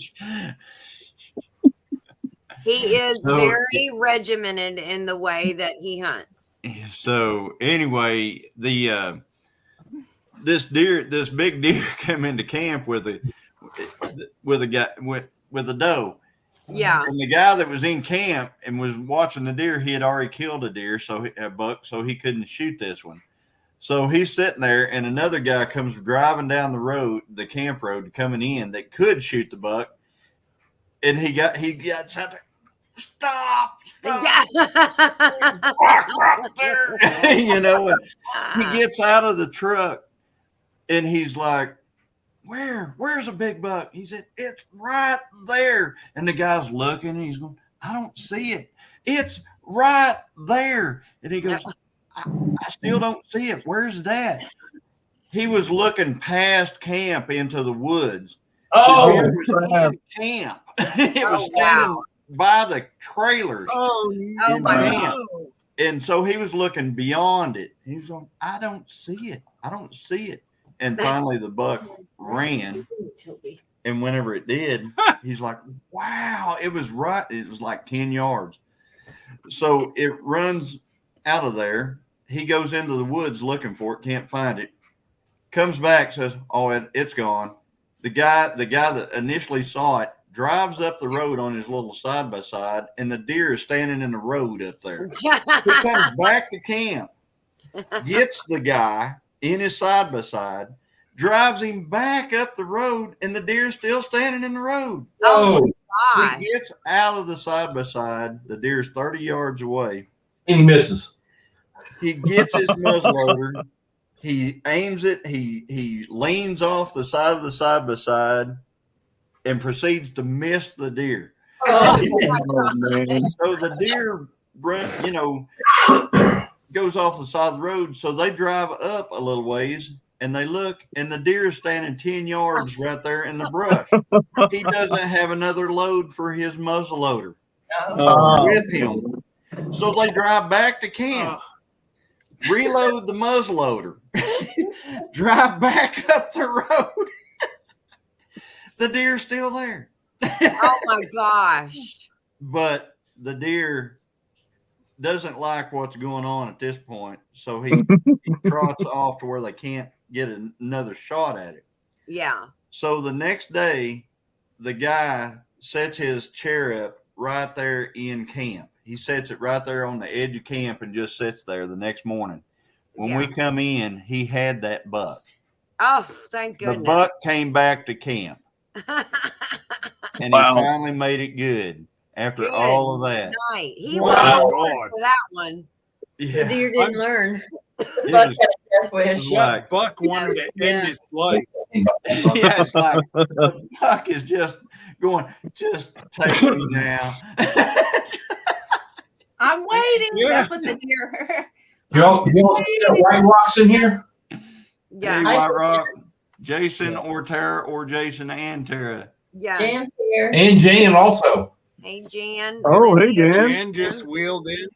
He is So- very regimented in the way that he hunts. So anyway, this big deer came into camp with a doe. Yeah. And the guy that was in camp and was watching the deer, he had already killed a deer, a buck, so he couldn't shoot this one. So he's sitting there, and another guy comes driving down the road, the camp road, coming in that could shoot the buck, and he got something. Stop! Yeah. You know, and he gets out of the truck, and he's like, Where's a big buck? He said, it's right there. And the guy's looking, and he's going, I don't see it. It's right there. And he goes, I still don't see it. Where's that? He was looking past camp into the woods. Oh, The deer was in camp. It was standing by the trailers. Oh my God. And so he was looking beyond it. He was going, I don't see it. I don't see it. And finally the buck ran. And whenever it did, he's like, wow, it was right. It was like 10 yards. So it runs out of there. He goes into the woods looking for it, can't find it. Comes back, says, oh, it's gone. The guy that initially saw it drives up the road on his little side-by-side, and the deer is standing in the road up there. He comes back to camp, gets the guy in his side-by-side, drives him back up the road, and the deer's still standing in the road. Oh, my. He gets out of the side-by-side. The deer's 30 yards away. and he misses. He gets his muzzleloader. He aims it. He leans off the side of the side-by-side and proceeds to miss the deer. Oh, man. So the deer run, goes off the side of the road. So they drive up a little ways and they look, and the deer is standing 10 yards right there in the brush. He doesn't have another load for his muzzle loader with him. So they drive back to camp, reload the muzzle loader, drive back up the road. The deer's still there. Oh my gosh. But the deer doesn't like what's going on at this point. So he trots off to where they can't get another shot at it. Yeah. So the next day, the guy sets his chair up right there in camp. He sets it right there on the edge of camp and just sits there the next morning. When we come in, he had that buck. Oh, thank goodness. The buck came back to camp. And he finally made it good after all of that. Night. He Wow. was for that one. The Yeah. deer didn't learn. The buck had a death wish. Like, Buck wanted to end its life. yeah, it's like the buck is just going, just take me now. I'm waiting. Yeah. That's what the deer. Y'all see the White Rocks in here? Yeah. Hey, White Rock, Jason or Tara, or Jason and Tara. Yeah. Jan's here. And Jan also. Hey, Jan. Oh, hey, Jan. Jan just wheeled in.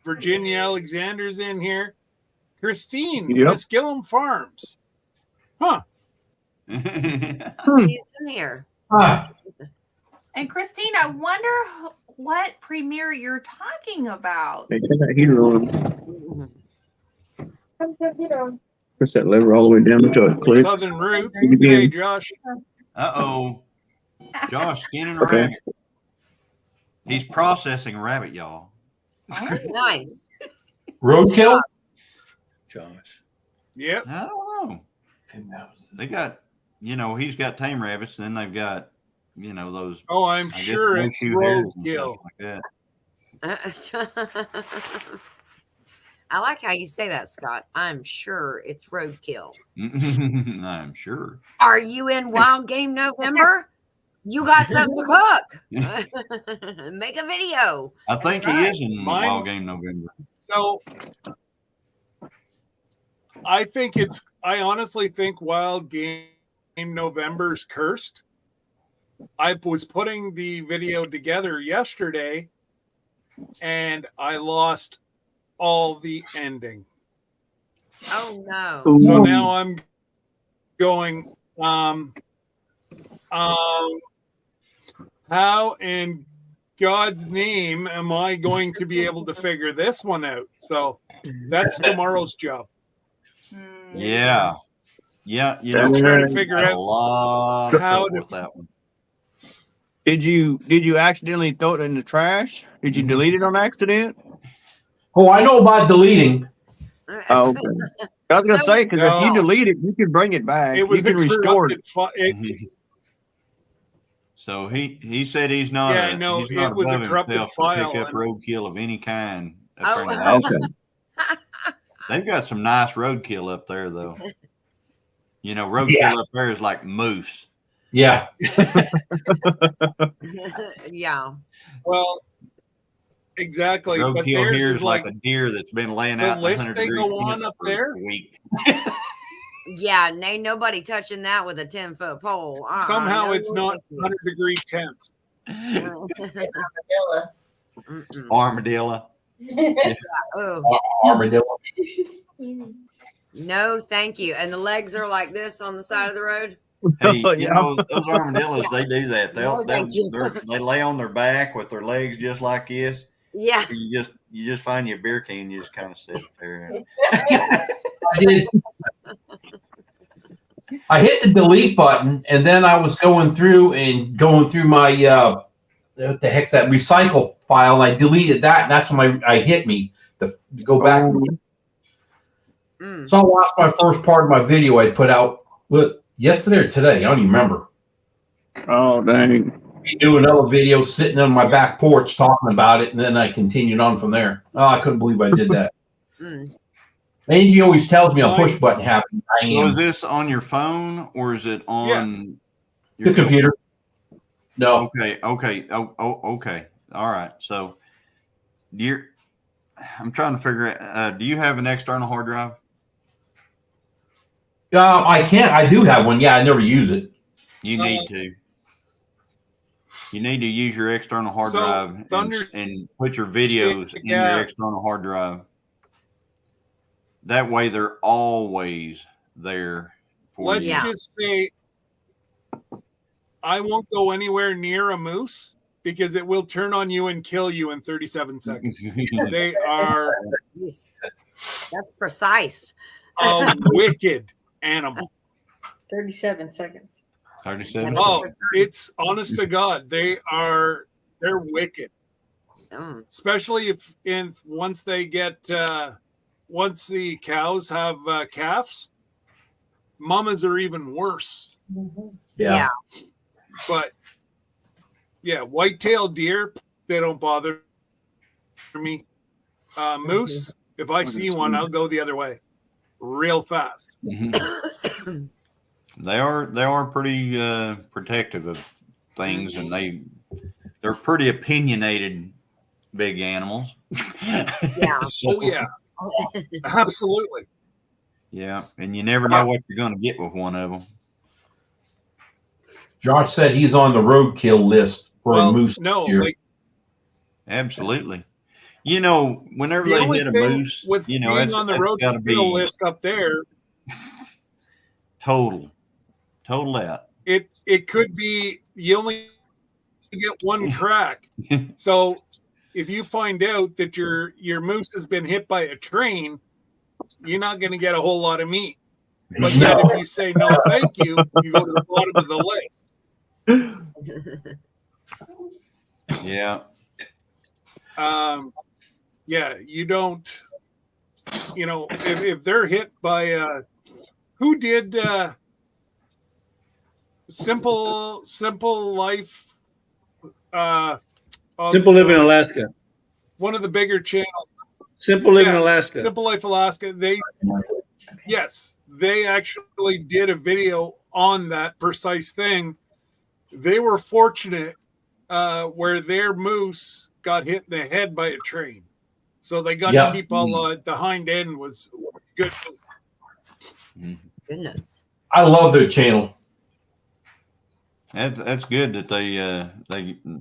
Virginia Alexander's in here. Christine, Yep. Miss Gillum Farms. Huh. He's in here. Ah, And Christine, I wonder what premiere you're talking about. Hey, turn that heater on. Push that lever all the way down until it clicks. Southern Roots. See you again. Hey, Josh. Uh-oh. Josh skinning a Okay. rabbit. He's processing rabbit, y'all. Nice. roadkill? Josh. Yep. I don't know. They got, he's got tame rabbits, and then they've got, those. Oh, I'm I guess sure it's snowshoe hares and roadkill. stuff like that. I like how you say that, Scott. I'm sure it's roadkill. I'm sure. Are you in Wild Game November? You got something to cook. Make a video. I think he is in Wild Game November. So I honestly think Wild Game November's cursed. I was putting the video together yesterday and I lost all the ending. Oh no. So now I'm going, how in God's name am I going to be able to figure this one out? So that's tomorrow's job. Yeah. Yeah. I'm trying to figure a out lot of how trouble to with that one. Did you accidentally throw it in the trash? Did you delete it on accident? Oh, I know about deleting. Oh, okay. I was gonna say, because if you No. delete it, you can bring it back. It was You can restore it. So he said he's not. Yeah, no, he's not it was a above corrupted himself to file, pick up and- roadkill of any kind. Oh. apparently. Okay. They've got some nice roadkill up there, though. Roadkill Yeah. up there is like moose. Yeah. Yeah. Well, exactly. But Roadkill theirs here is is like a deer that's been laying the out in list 100 they degree go on temps up for there. a week. Yeah, and ain't nobody touching that with a 10-foot pole. somehow No, it's not thank you. 100-degree temps. Armadillo. Mm-mm. Armadillo. Oh, Armadillo. no, thank you. And the legs are like this on the side of the road. Hey, Yeah. those armadillos, they do that. No, thank you. They lay on their back with their legs just like this. Yeah. You just find your beer can, you just kind of sit there. I did. I hit the delete button, and then I was going through my what the heck's that recycle file. And I deleted that, and that's when I hit me to go back. Mm. So I watched my first part of my video I put out yesterday or today. I don't even remember. Oh, dang. Do another video sitting on my back porch talking about it, and then I continued on from there. Oh, I couldn't believe I did that. Mm. Angie always tells me a push button happened. I So am is this on your phone or is it on the computer. No, Okay. Oh, okay. All right. So I'm trying to figure out. Do you have an external hard drive? I can't. I do have one. Yeah, I never use it. You need to. You need to use your external hard So, drive Thunder- and put your videos Stick in your gas. external hard drive. That way, they're always there for Let's you. Yeah. just say I won't go anywhere near a moose because it will turn on you and kill you in 37 seconds. They are Jeez. That's precise. a wicked animal. 37 seconds. 37. Oh, precise. it's honest to God, they're wicked. Oh, Especially once they get once the cows have calves, mamas are even worse. yeah. But yeah, white-tailed deer, they don't bother me. Moose, if I see one, I'll go the other way real fast. Mhm. They are pretty protective of things, and they're pretty opinionated big animals. Yeah. Oh yeah, absolutely. Yeah, and you never know what you're going to get with one of them. Josh said he's on the roadkill list for a Well, moose. no, deer. like Absolutely. You know, whenever the they only hit a thing moose, with you know, being on the road got to be list up there, total out. it could be you only get one crack. So if you find out that your moose has been hit by a train, you're not going to get a whole lot of meat. But yet, if you say no, thank you, you go to the bottom of the list. Yeah. Yeah, you don't. You know, if they're hit by who did simple life. Simple Living Alaska. One of the bigger channels. Simple Living Yeah, Alaska. Simple Life Alaska. They actually did a video on that precise thing. They were fortunate where their moose got hit in the head by a train, so they got Yeah. to keep all the hind end was good. Goodness. I love their channel. That's good that they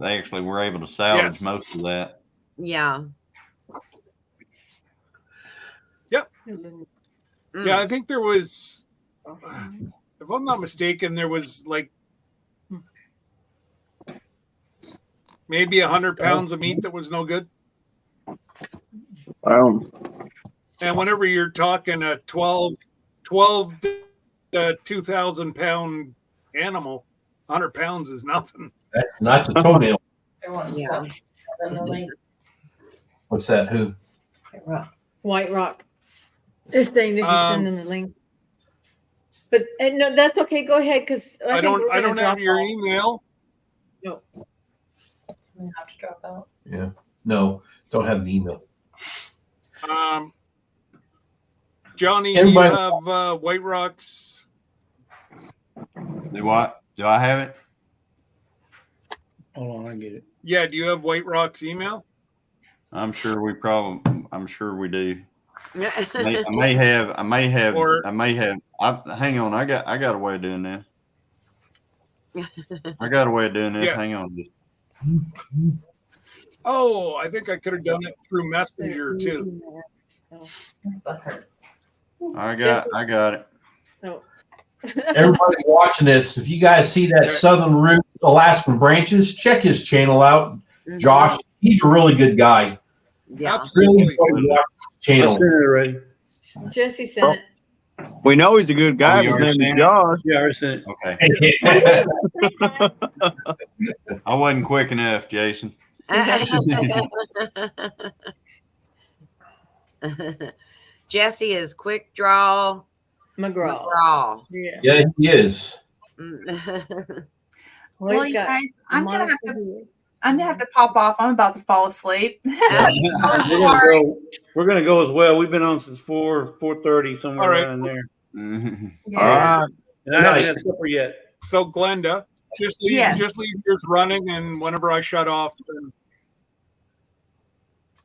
actually were able to salvage Yes. most of that. Yeah. Yeah, Mm. I think there was, if I'm not mistaken, there was like maybe 100 pounds of meat that was no good. And whenever you're talking a 12 to 2,000 pound animal, 100 pounds is nothing. That's a toenail. Yeah. What's that? Who? White Rock. This thing that you send them the link. But no, that's okay. Go ahead, because I don't have your email. No. Have to drop out. Yeah. No, don't have the email. Johnny, Everybody- do you have White Rock's? Do what? Do I have it? Hold on, I get it. Yeah, do you have White Rock's email? I'm sure we do. I Yeah. may have. Or- Hang on. I got a way of doing this. I got a way of doing this. Yeah. Hang on. Oh, I think I could have done it through Messenger too. I got it. No. Everybody watching this, if you guys see that Southern Root Alaskan Branches, check his channel out. Josh, he's a really good guy. Yeah. Really Absolutely. enjoy watching his I channel. sent it already. Jesse sent it. We know he's a good guy. Oh, you His already name is seen it? Josh. Yeah, I already sent it. Okay. I wasn't quick enough, Jason. Jesse is quick draw. McGraw. McGraw. Yeah. Yeah, he is. Well, he's you got guys, I'm gonna Monica. have to pop off. I'm about to fall asleep. We're gonna go as well. We've been on since 4:30, somewhere All right. around there. Yeah. And I haven't had supper yet. So Glenda, just leave Yes. yours running, and whenever I shut off, then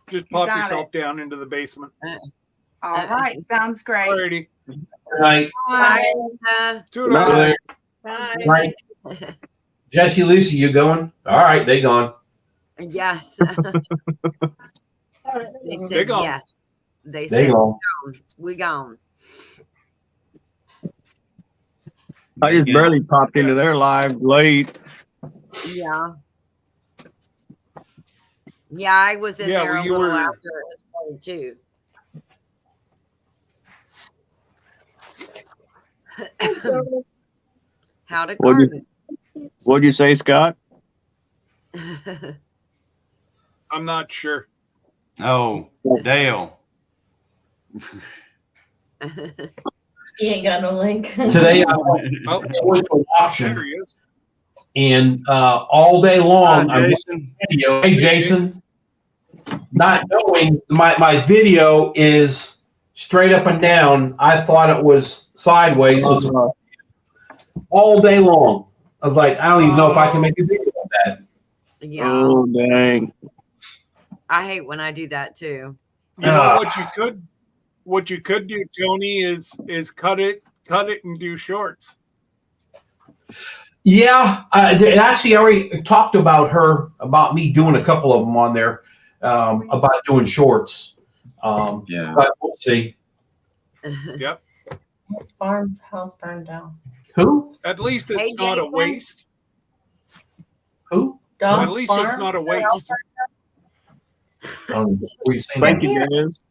Just pop Got yourself down into the basement. All right, sounds great. Alrighty. Right. Bye. Toodles. Right. Jesse, Lucy, you going? All right, they gone. Yes. They They said gone. yes. They They said gone. we gone. I just barely popped into their live late. Yeah. Yeah, I was in Yeah, there well, a you little were- after it was played too. How'd it What'd What'd you say, Scott? I'm not sure. Oh, Dale. He ain't got no link. Today I Oh, went to an auction, there he is. and all day long Hi, I'm Jason. video. Hey, Jason. Not knowing my video is straight up and down. I thought it was sideways, so it's all day long. I was like, I don't even know if I can make a video of that. Yeah. Oh, dang. I hate when I do that too. You know what you could do, Tony, is cut it and do shorts. Yeah, actually, I already talked about me doing a couple of them on there about doing shorts. Yeah. But we'll see. Yep. His farm's house burned down. Who? At least it's Hey, not a Jason. waste. Who? Dog's At least it's farm? not a waste. Were you saying Thank that? you, guys.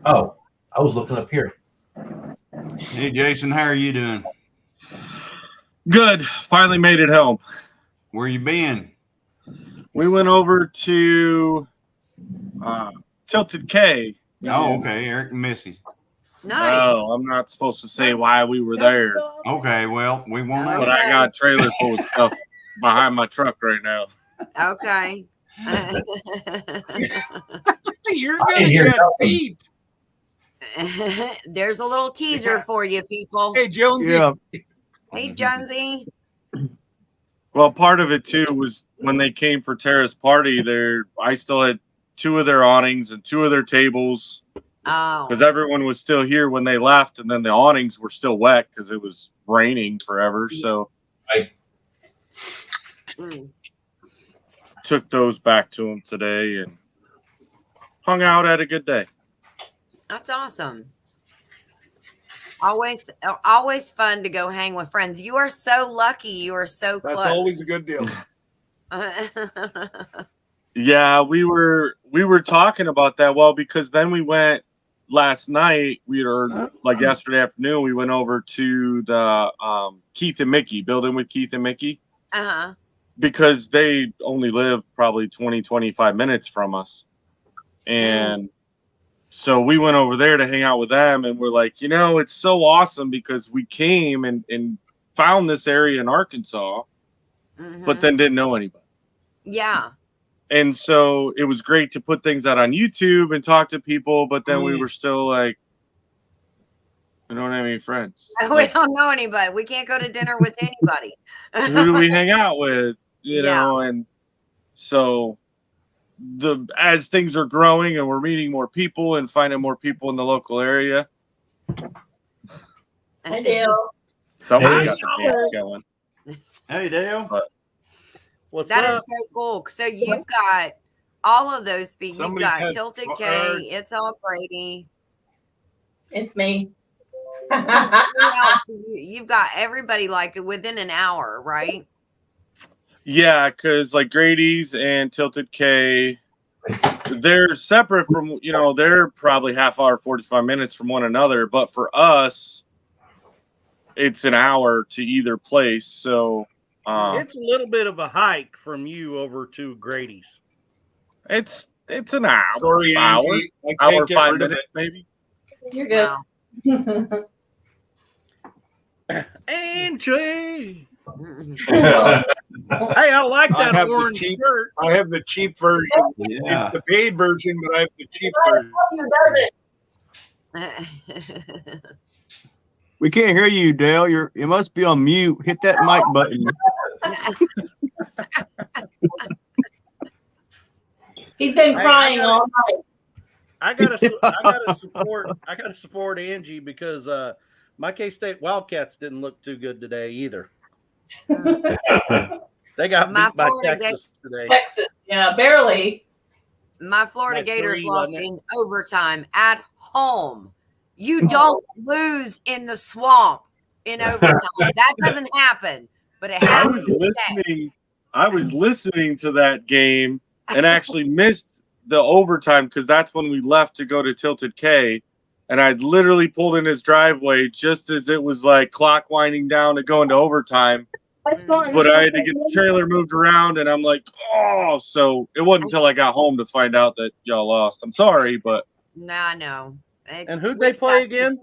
Oh, I was looking up here. Hey, Jason, how are you doing? Good. Finally made it home. Where you been? We went over to Tilted K. Oh, okay. Eric and Missy. Nice. Oh, I'm not supposed to say why we were there, Okay, well, we won't but know. I got a trailer full of stuff behind my truck right now. Okay. You're I gonna didn't hear get nothing. beat. There's a little teaser for you people. Hey, Jonesy. Yeah. Hey, Jonesy. Well, part of it too was when they came for Tara's party. I still had 2 of their awnings and 2 of their tables Oh. because everyone was still here when they left, and then the awnings were still wet because it was raining forever. So Mm. took those back to them today and hung out, had a good day. That's awesome. Always fun to go hang with friends. You are so lucky. You are so close. That's always a good deal. Yeah, we were talking about that. Well, because then we went last night. We were like yesterday afternoon. We went over to the Keith and Mickey building with Keith and Mickey Uh-huh. because they only live probably 20-25 minutes from us, and so we went over there to hang out with them. And we're like, it's so awesome because we came and found this area in Arkansas, but then didn't know anybody. Yeah. And so it was great to put things out on YouTube and talk to people, but then we were still like, we don't have any friends. We don't know anybody. We can't go to dinner with anybody. Who do we hang out with? You Yeah. know, and so as things are growing and we're meeting more people and finding more people in the local area, Hi, Dale. somebody Hey. got the dance going. Hey, Dale. What's That up? is so cool. So you've got all of those people. You've Somebody's got had- Tilted K, It's All Grady. It's me. Who else? You've got everybody like within an hour, right? Yeah, because like Grady's and Tilted K, they're separate from, they're probably half hour, 45 minutes from one another. But for us, it's an hour to either place. So It's a little bit of a hike from you over to Grady's. it's an hour. Sorry, hour, Angie. I can't hour, get 5 rid of minutes, maybe. You're good. Wow. Angie. Yeah. Hey, I like I that have the orange cheap- shirt. I have the cheap version. Yeah. It's the paid version, but I have the cheap version. We can't hear you, Dale. You must be on mute. Hit that mic button. He's been crying all night. I gotta support Angie because my K-State Wildcats didn't look too good today either. They got My beat by Florida Texas today. Texas, yeah, barely. My Florida Like Gators 3, lost wasn't it? in overtime at home. You don't lose in the swamp in overtime. That doesn't happen, but it happens today. I was listening to that game and actually missed the overtime because that's when we left to go to Tilted K. And I literally pulled in his driveway just as it was like clock winding down to go into overtime. But I had to get the trailer moved around, and I'm like, oh. So it wasn't until I got home to find out that y'all lost. I'm sorry, but Nah, no. And who'd they play again?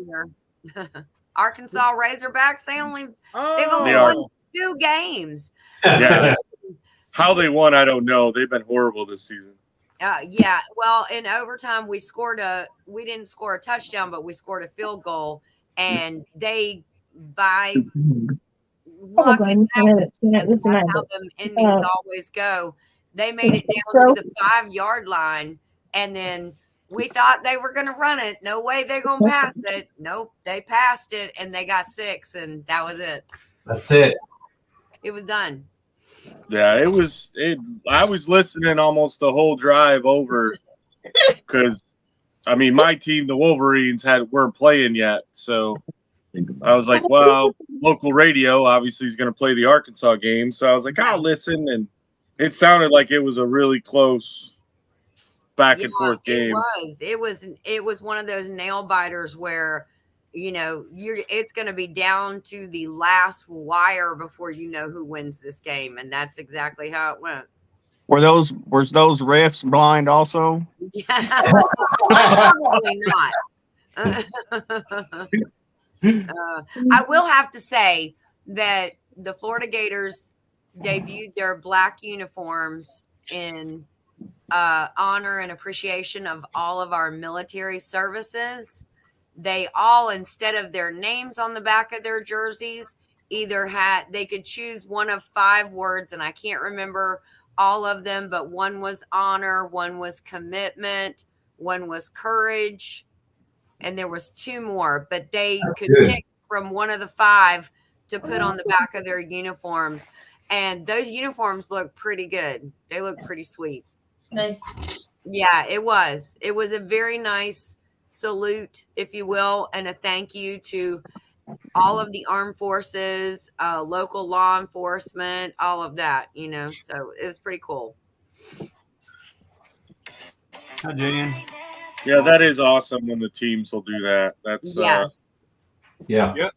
Arkansas Razorbacks. They've only They won 2 games. yeah. How they won, I don't know. They've been horrible this season. Yeah. Well, in overtime, we didn't score a touchdown, but we scored a field goal, and they by luck and that's how them endings always go. They made it down to the 5-yard line, and then we thought they were going to run it. No way they're going to pass it. Nope, they passed it, and they got 6, and that was it. That's it. It was done. Yeah, I was listening almost the whole drive over because, I mean, my team, the Wolverines, weren't playing yet. So I was like, well, local radio obviously is going to play the Arkansas game. So I was like, I'll listen. And it sounded like it was a really close back and forth game. It was one of those nail biters where, it's going to be down to the last wire before you know who wins this game. And that's exactly how it went. Was those refs blind also? Yeah, probably not. I will have to say that the Florida Gators debuted their black uniforms in honor and appreciation of all of our military services. They all, instead of their names on the back of their jerseys, they could choose one of 5 words, and I can't remember all of them, but one was honor, one was commitment, one was courage, and there was 2 more, but they could pick from one of the 5 to put on the back of their uniforms. And those uniforms look pretty good. They look pretty sweet. Nice. Yeah, it was. It was a very nice salute, if you will, and a thank you to all of the armed forces, local law enforcement, all of that, so it was pretty cool. Hi, Jen. Yeah, that is awesome when the teams will do that. That's yes. Yeah. Yeah.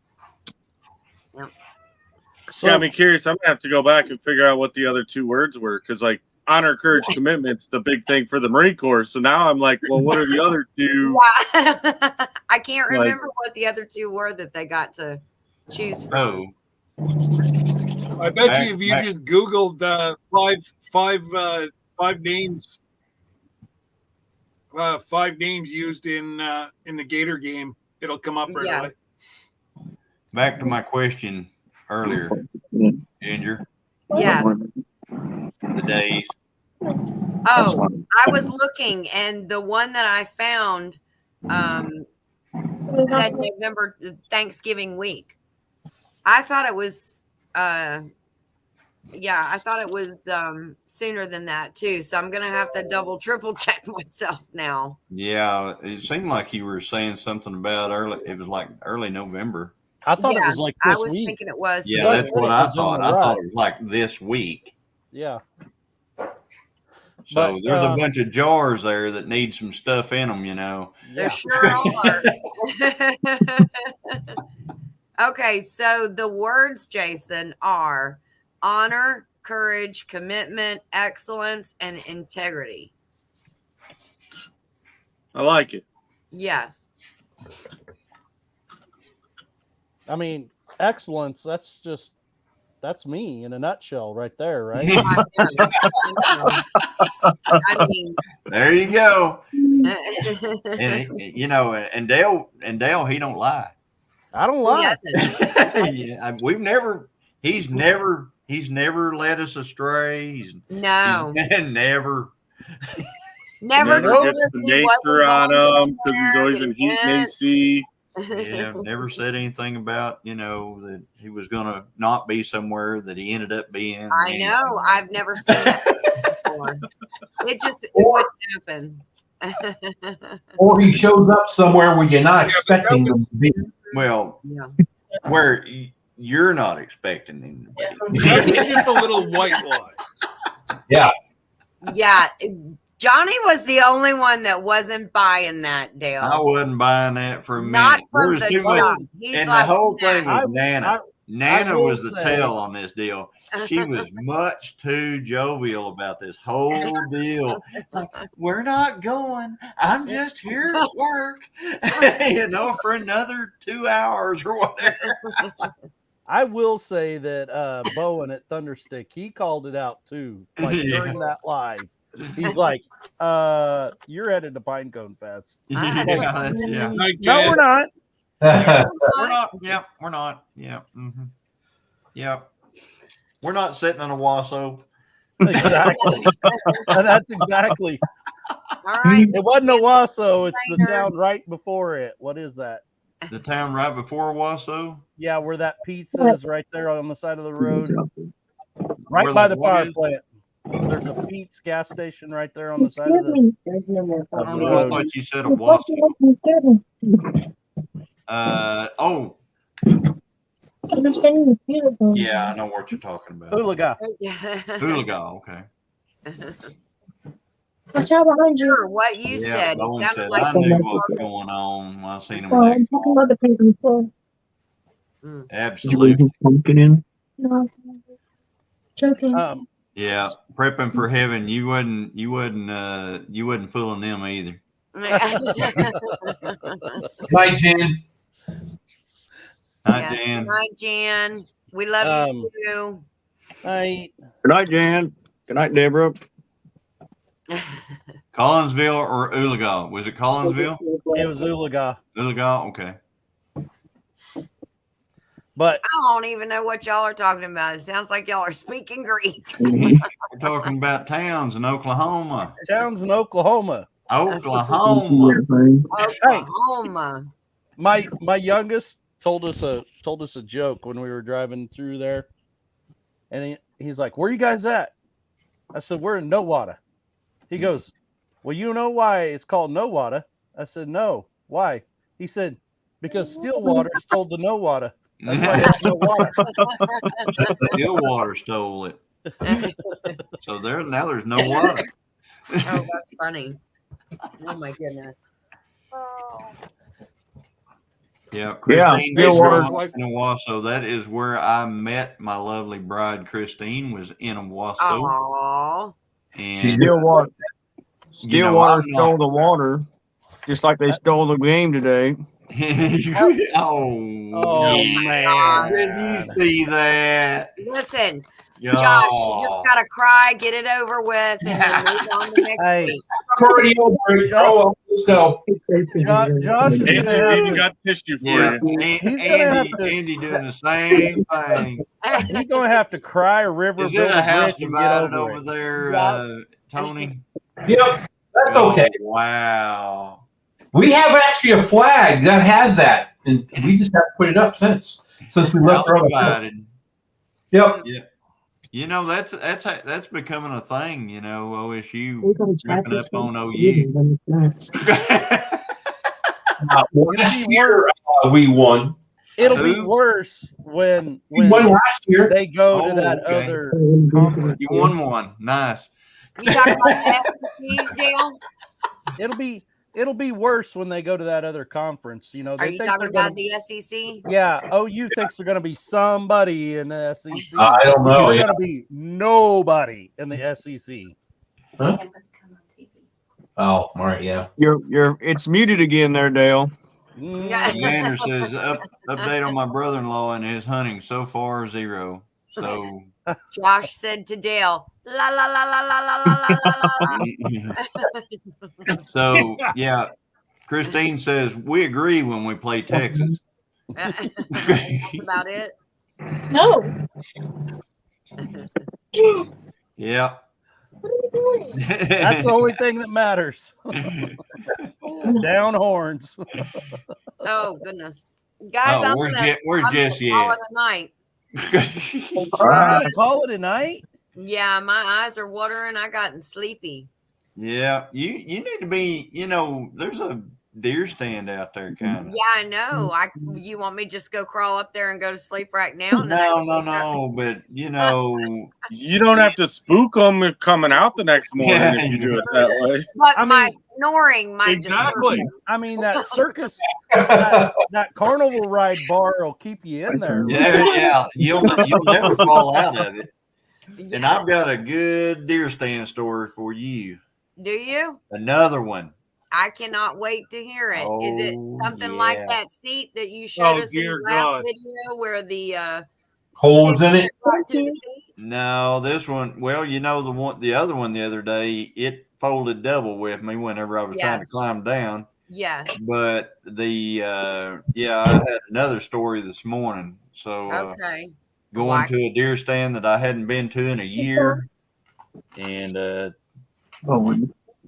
Got me curious. I'm gonna have to go back and figure out what the other 2 words were because, like, honor, courage, commitment's the big thing for the Marine Corps. So now I'm like, well, what are the other 2? I can't remember what the other 2 were that they got to choose from. I bet you if you just Googled five names, 5 names used in the Gator game, it'll come up right away. Back to my question earlier, Ginger. Yes. The days. Oh, I was looking, and the one that I found said November Thanksgiving week. I thought it was sooner than that too. So I'm gonna have to triple check myself now. Yeah, it seemed like you were saying something about early. It was like early November. I thought it was like this week. I was thinking it was. Yeah, that's what I thought. I thought it was like this week. Yeah. So there's a bunch of jars there that need some stuff in them, There sure are. Okay, so the words, Jason, are honor, courage, commitment, excellence, and integrity. I like it. Yes. I mean, excellence, that's me in a nutshell right there, right? I mean, there you go. And Dale, he don't lie. I don't lie. Yeah, he's never led us astray. No. Never. Never Never told gets us the he wasn't nature on going him because he's always in heat and went. AC. Yeah, never said anything about, that he was gonna not be somewhere that he ended up being. or I anything. know. I've never seen that before. It wouldn't happen. Or he shows up somewhere where you're not expecting him to be. Well, Yeah. where you're not expecting him to be. It's just a little white lie. Yeah. Yeah. Johnny was the only one that wasn't buying that, Dale. I wasn't buying that for a minute. Not There from was the too much- jump. He's and like, the whole thing nah. was Nana. Nana will was the say- tail on this deal. She was much too jovial about this whole deal. Like, we're not going. I'm just here at work, for another 2 hours or whatever. I will say that Bowen at Thunderstick, he called it out too, like Yeah. during that live. He's like, you're headed to Pinecone Fest. Yeah, yeah. Night, No, Jan. we're not. We're not. Yep, we're not. Yep. Mm-hmm. Yep. We're not sitting in a Wasso. Exactly. And that's exactly. All right. It wasn't a Wasso. It's the town right before it. What is that? The town right before Wasso. Yeah, where that pizza is right there on the side of the road, right Where by the the what power is? plant. There's a Pete's gas station right there on the side of Excuse the. me. There's no more I don't the know. I road. thought you said a The Wasso. fucking excuse me. Oh, I'm saying it's beautiful. yeah, I know what you're talking about. Hooligan. Hooligan. Okay. Watch out behind you. Sure, what you Yeah, said. It Bowen sounded said, like I knew what was going on when I seen him. Oh, back. I'm talking about the paper floor. Absolutely. Pumpkin in. No. Joking. Yeah, prepping for heaven. You wasn't fooling them either. Night, Jan. Night, Jan. Night, Jan. We love you too. Night. Good night, Jan. Good night, Deborah. Collinsville or Oologah? Was it Collinsville? It was Oologah. Oologah. Okay. But I don't even know what y'all are talking about. It sounds like y'all are speaking Greek. We're talking about towns in Oklahoma. towns in Oklahoma. Oklahoma. Oklahoma. My youngest told us a joke when we were driving through there, and he's like, "Where you guys at?" I said, "We're in Nowata." He goes, "Well, you know why it's called Nowata?" I said, "No, why?" He said, "Because Stillwater stole the Nowata. That's why it's Nowata." Stillwater stole it. So now there's no water. Oh, that's funny. Oh my goodness. Yeah, Yeah, Christine Stillwater. in Owasso. That is where I met my lovely bride, Christine, was in Owasso. Aww. And Stillwater. Stillwater I'm stole the water, just like they stole the game today. oh man. Did you see that? Listen, Y'all. Josh, you just gotta cry, get it over with, and then move on to next Hey. week. I'm already over it. Oh, let's go. Josh is Andy gonna have even to, got tissue for Yeah, you. Andy doing the same thing. he's gonna have to cry a river, Is build it a house bridge, and get divided over over it. there, Tony? Yep, that's okay. Oh, wow. We have actually a flag that has that, and we just have put it up since we left our other place. Divided. Yep. Yeah. You know, that's becoming a thing, OSU We're gonna try ripping this up on one. OU. Last year we won. It'll be Who? worse when We won last year. they go to Oh, that okay. other conference. You won one. Nice. You talking about the SEC, Dale? It'll be worse when they go to that other conference. They Are you think talking they're about gonna, the SEC? Yeah, OU thinks they're going to be somebody in the SEC. I don't know. They're Yeah. going to be nobody in the SEC. Huh? Oh, all right. Yeah. It's muted again there, Dale. Xander says update on my brother-in-law and his hunting so far 0. So Josh said to Dale, la la la la la la la la la. so yeah. Christine says we agree when we play Texas. That's about it. No. Yeah. That's the only thing that matters. Down horns. Oh goodness, guys, I'm where's Jesse call at? it a night. Call it a night. Yeah, my eyes are watering. I gotten sleepy. Yeah, you need to be. There's a deer stand out there, kind of. Yeah, I know. You want me to just go crawl up there and go to sleep right now? No, but you don't have to spook them coming out the next morning if you do it that way. But my snoring might exactly. disturb you. I mean, that circus, that carnival ride bar will keep you in there. Yeah, you'll never fall out of it. Yeah. And I've got a good deer stand story for you. Do you? Another one. I cannot wait to hear it. Is it something like that seat that you showed us in the last video where the holes in it? No, this one. Well, the other one the other day, it folded double with me whenever I was trying to climb down. Yes. But I had another story this morning. So going to a deer stand that I hadn't been to in a year, and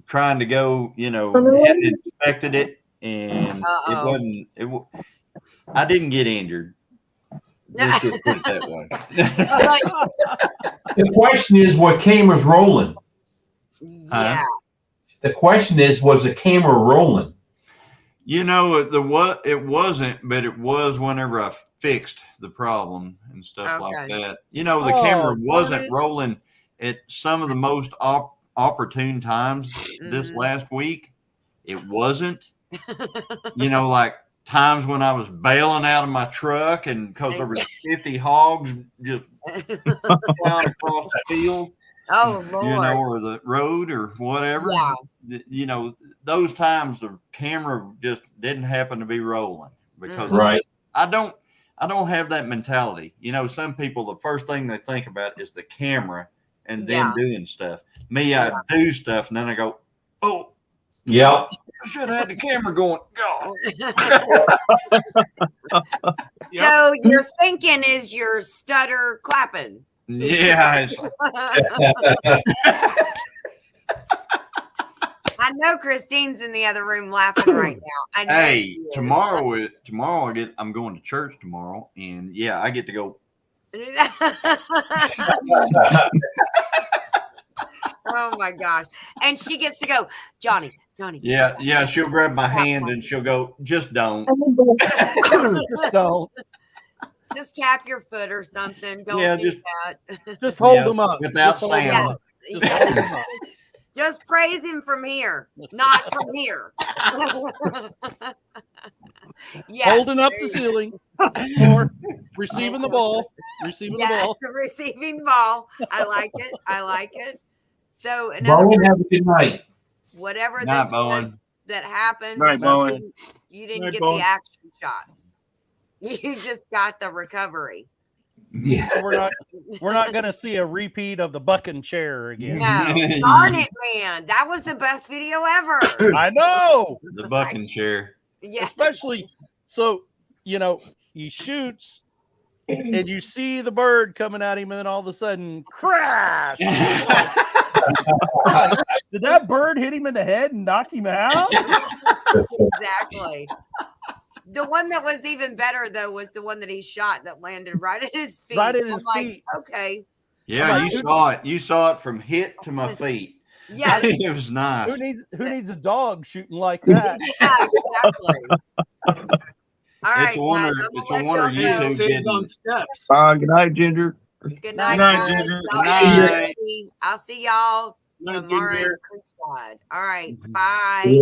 trying to go, hadn't expected it, and I didn't get injured. Let's just put it that way. The question is, what camera's rolling? Yeah. The question is, was the camera rolling? It wasn't, but it was whenever I fixed the problem and stuff like that. The camera wasn't rolling at some of the most opportune times this last week. It wasn't. Like times when I was bailing out of my truck and because there was 50 hogs just flying across the field. Oh Lord. Or the road or whatever. Yeah. Those times the camera just didn't happen to be rolling because I don't have that mentality. Some people, the first thing they think about is the camera and then doing stuff. Me, I do stuff and then I go, oh, yeah, I should have had the camera going. So your thinking is your stutter clapping. Yeah. I know Christine's in the other room laughing right now. I know hey, tomorrow I'm going to church tomorrow, and I get to go. Oh my gosh! And she gets to go, Johnny. Yeah. She'll grab my hand and she'll go, just don't. Just don't. Just tap your foot or something. Don't do that. Just hold them up without sound. Just praise him from here, not from here. Holding up the ceiling or receiving the ball. Receiving the ball. The receiving ball. I like it. So, Bowen, have a good night. Whatever night, this Bowen. was that happened, night, Bowen. You didn't get the action shots. You just got the recovery. Yeah, we're not going to see a repeat of the bucking chair again. No, darn it, man! That was the best video ever. I know the bucking chair. Yeah, especially so he shoots and you see the bird coming at him, and then all of a sudden, crash! Did that bird hit him in the head and knock him out? Exactly. The one that was even better, though, was the one that he shot that landed right at his feet. Right at his feet. Okay. Yeah, you saw it. You saw it from hit to my feet. Yeah, it was nice. Who needs a dog shooting like that? Yeah, exactly. All right, it's a wonder you two didn't. On steps. Good night, Ginger. Good night, Ginger. Good night. I'll see y'all tomorrow in Creekside. All right, bye.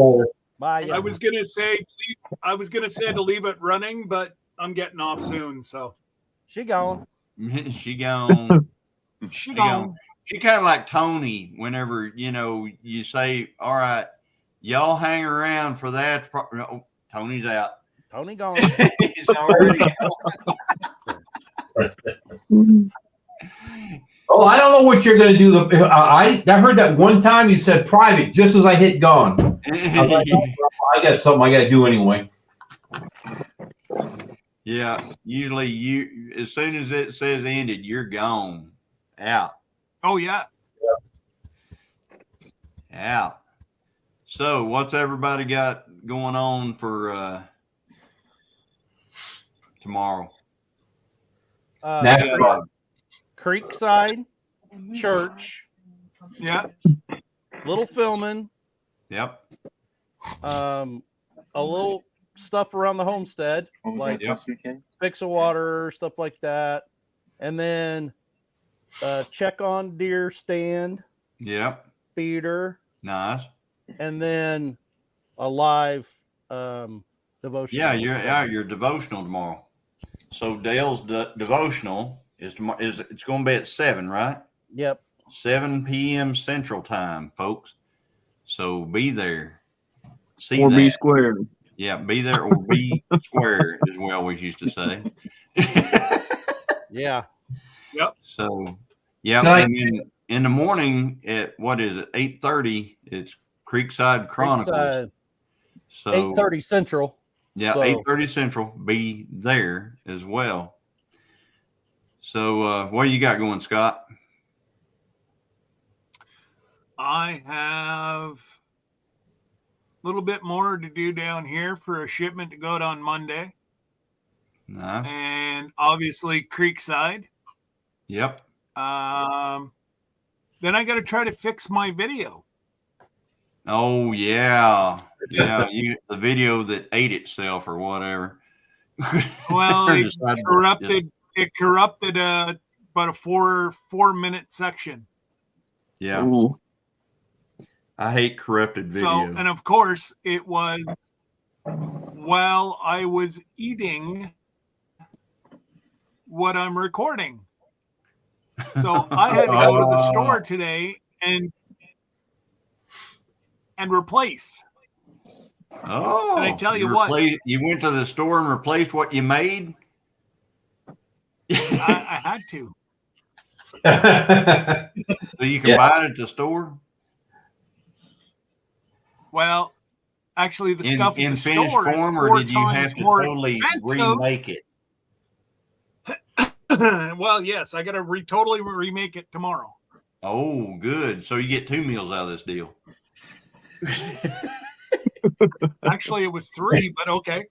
Bye. I was gonna say to leave it running, but I'm getting off soon. So she gone. She gone. She gone. She kind of like Tony. Whenever you say, "All right, y'all hang around for that." No, Tony's out. Tony gone. He's already gone. Oh, I don't know what you're going to do. I heard that one time you said private just as I hit gone. I was like, I got something I got to do anyway. Yeah, usually as soon as it says ended, you're gone, out. Oh yeah. Out. So, what's everybody got going on for tomorrow? Creekside Church. Yeah. Little filming. Yep. A little stuff around the homestead, like fix a water, stuff like that, and then check on deer stand. Yep. Feeder. Nice. And then a live devotional. Yeah, your devotional tomorrow. So Dale's devotional is tomorrow. It's going to be at 7, right? Yep. 7 p.m. Central Time, folks. So be there. See Or that. be square. Yeah, be there or be square, as we always used to say. Yeah. Yep. So, yeah, Nice. and then in the morning at 8:30, it's Creekside Chronicles. Creekside. So 8:30 Central. yeah, So- 8:30 Central. Be there as well. So, what do you got going, Scott? I have a little bit more to do down here for a shipment to go out on Monday. Nice. And obviously Creekside. Yep. Then I got to try to fix my video. Oh yeah, yeah. The video that ate itself or whatever. Well, it Decided- corrupted. It corrupted about a four-minute section. Yeah. Ooh. I hate corrupted video. So, and of course, it was while I was eating what I'm recording. So I had to go to the store today and replace. Oh, And I tell you what, you went to the store and replaced what you made. I had to. So you can buy it at the store Well, actually, the in stuff in the finished store is form, 4 or did you times have to more totally expensive. remake it? Well, yes, I got to totally remake it tomorrow. Oh, good. So you get 2 meals out of this deal. Actually, it was 3, but okay.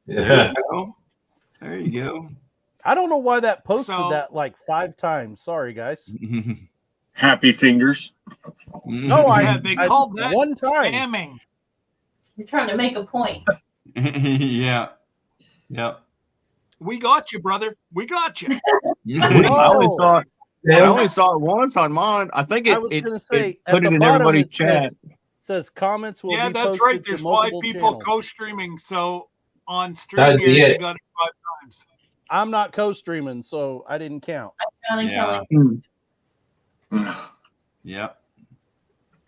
There you go. There you go. I don't know why that posted So- that like 5 times. Sorry, guys. Happy fingers. No, Yeah, they I called that one time. spamming. You're trying to make a point. Yeah. Yep. We got you, brother. We got you. I only Oh. saw it. I Yeah. only saw it once on mine. I think I it, was it, gonna say it at put the it in bottom everybody's it chat. says comments will Yeah, be that's posted right. to There's 5 multiple people channels. co-streaming, so on That'd stream be here, it. you got it 5 times. I'm not co-streaming, so I didn't count. Counting, Yeah. counting. Yep.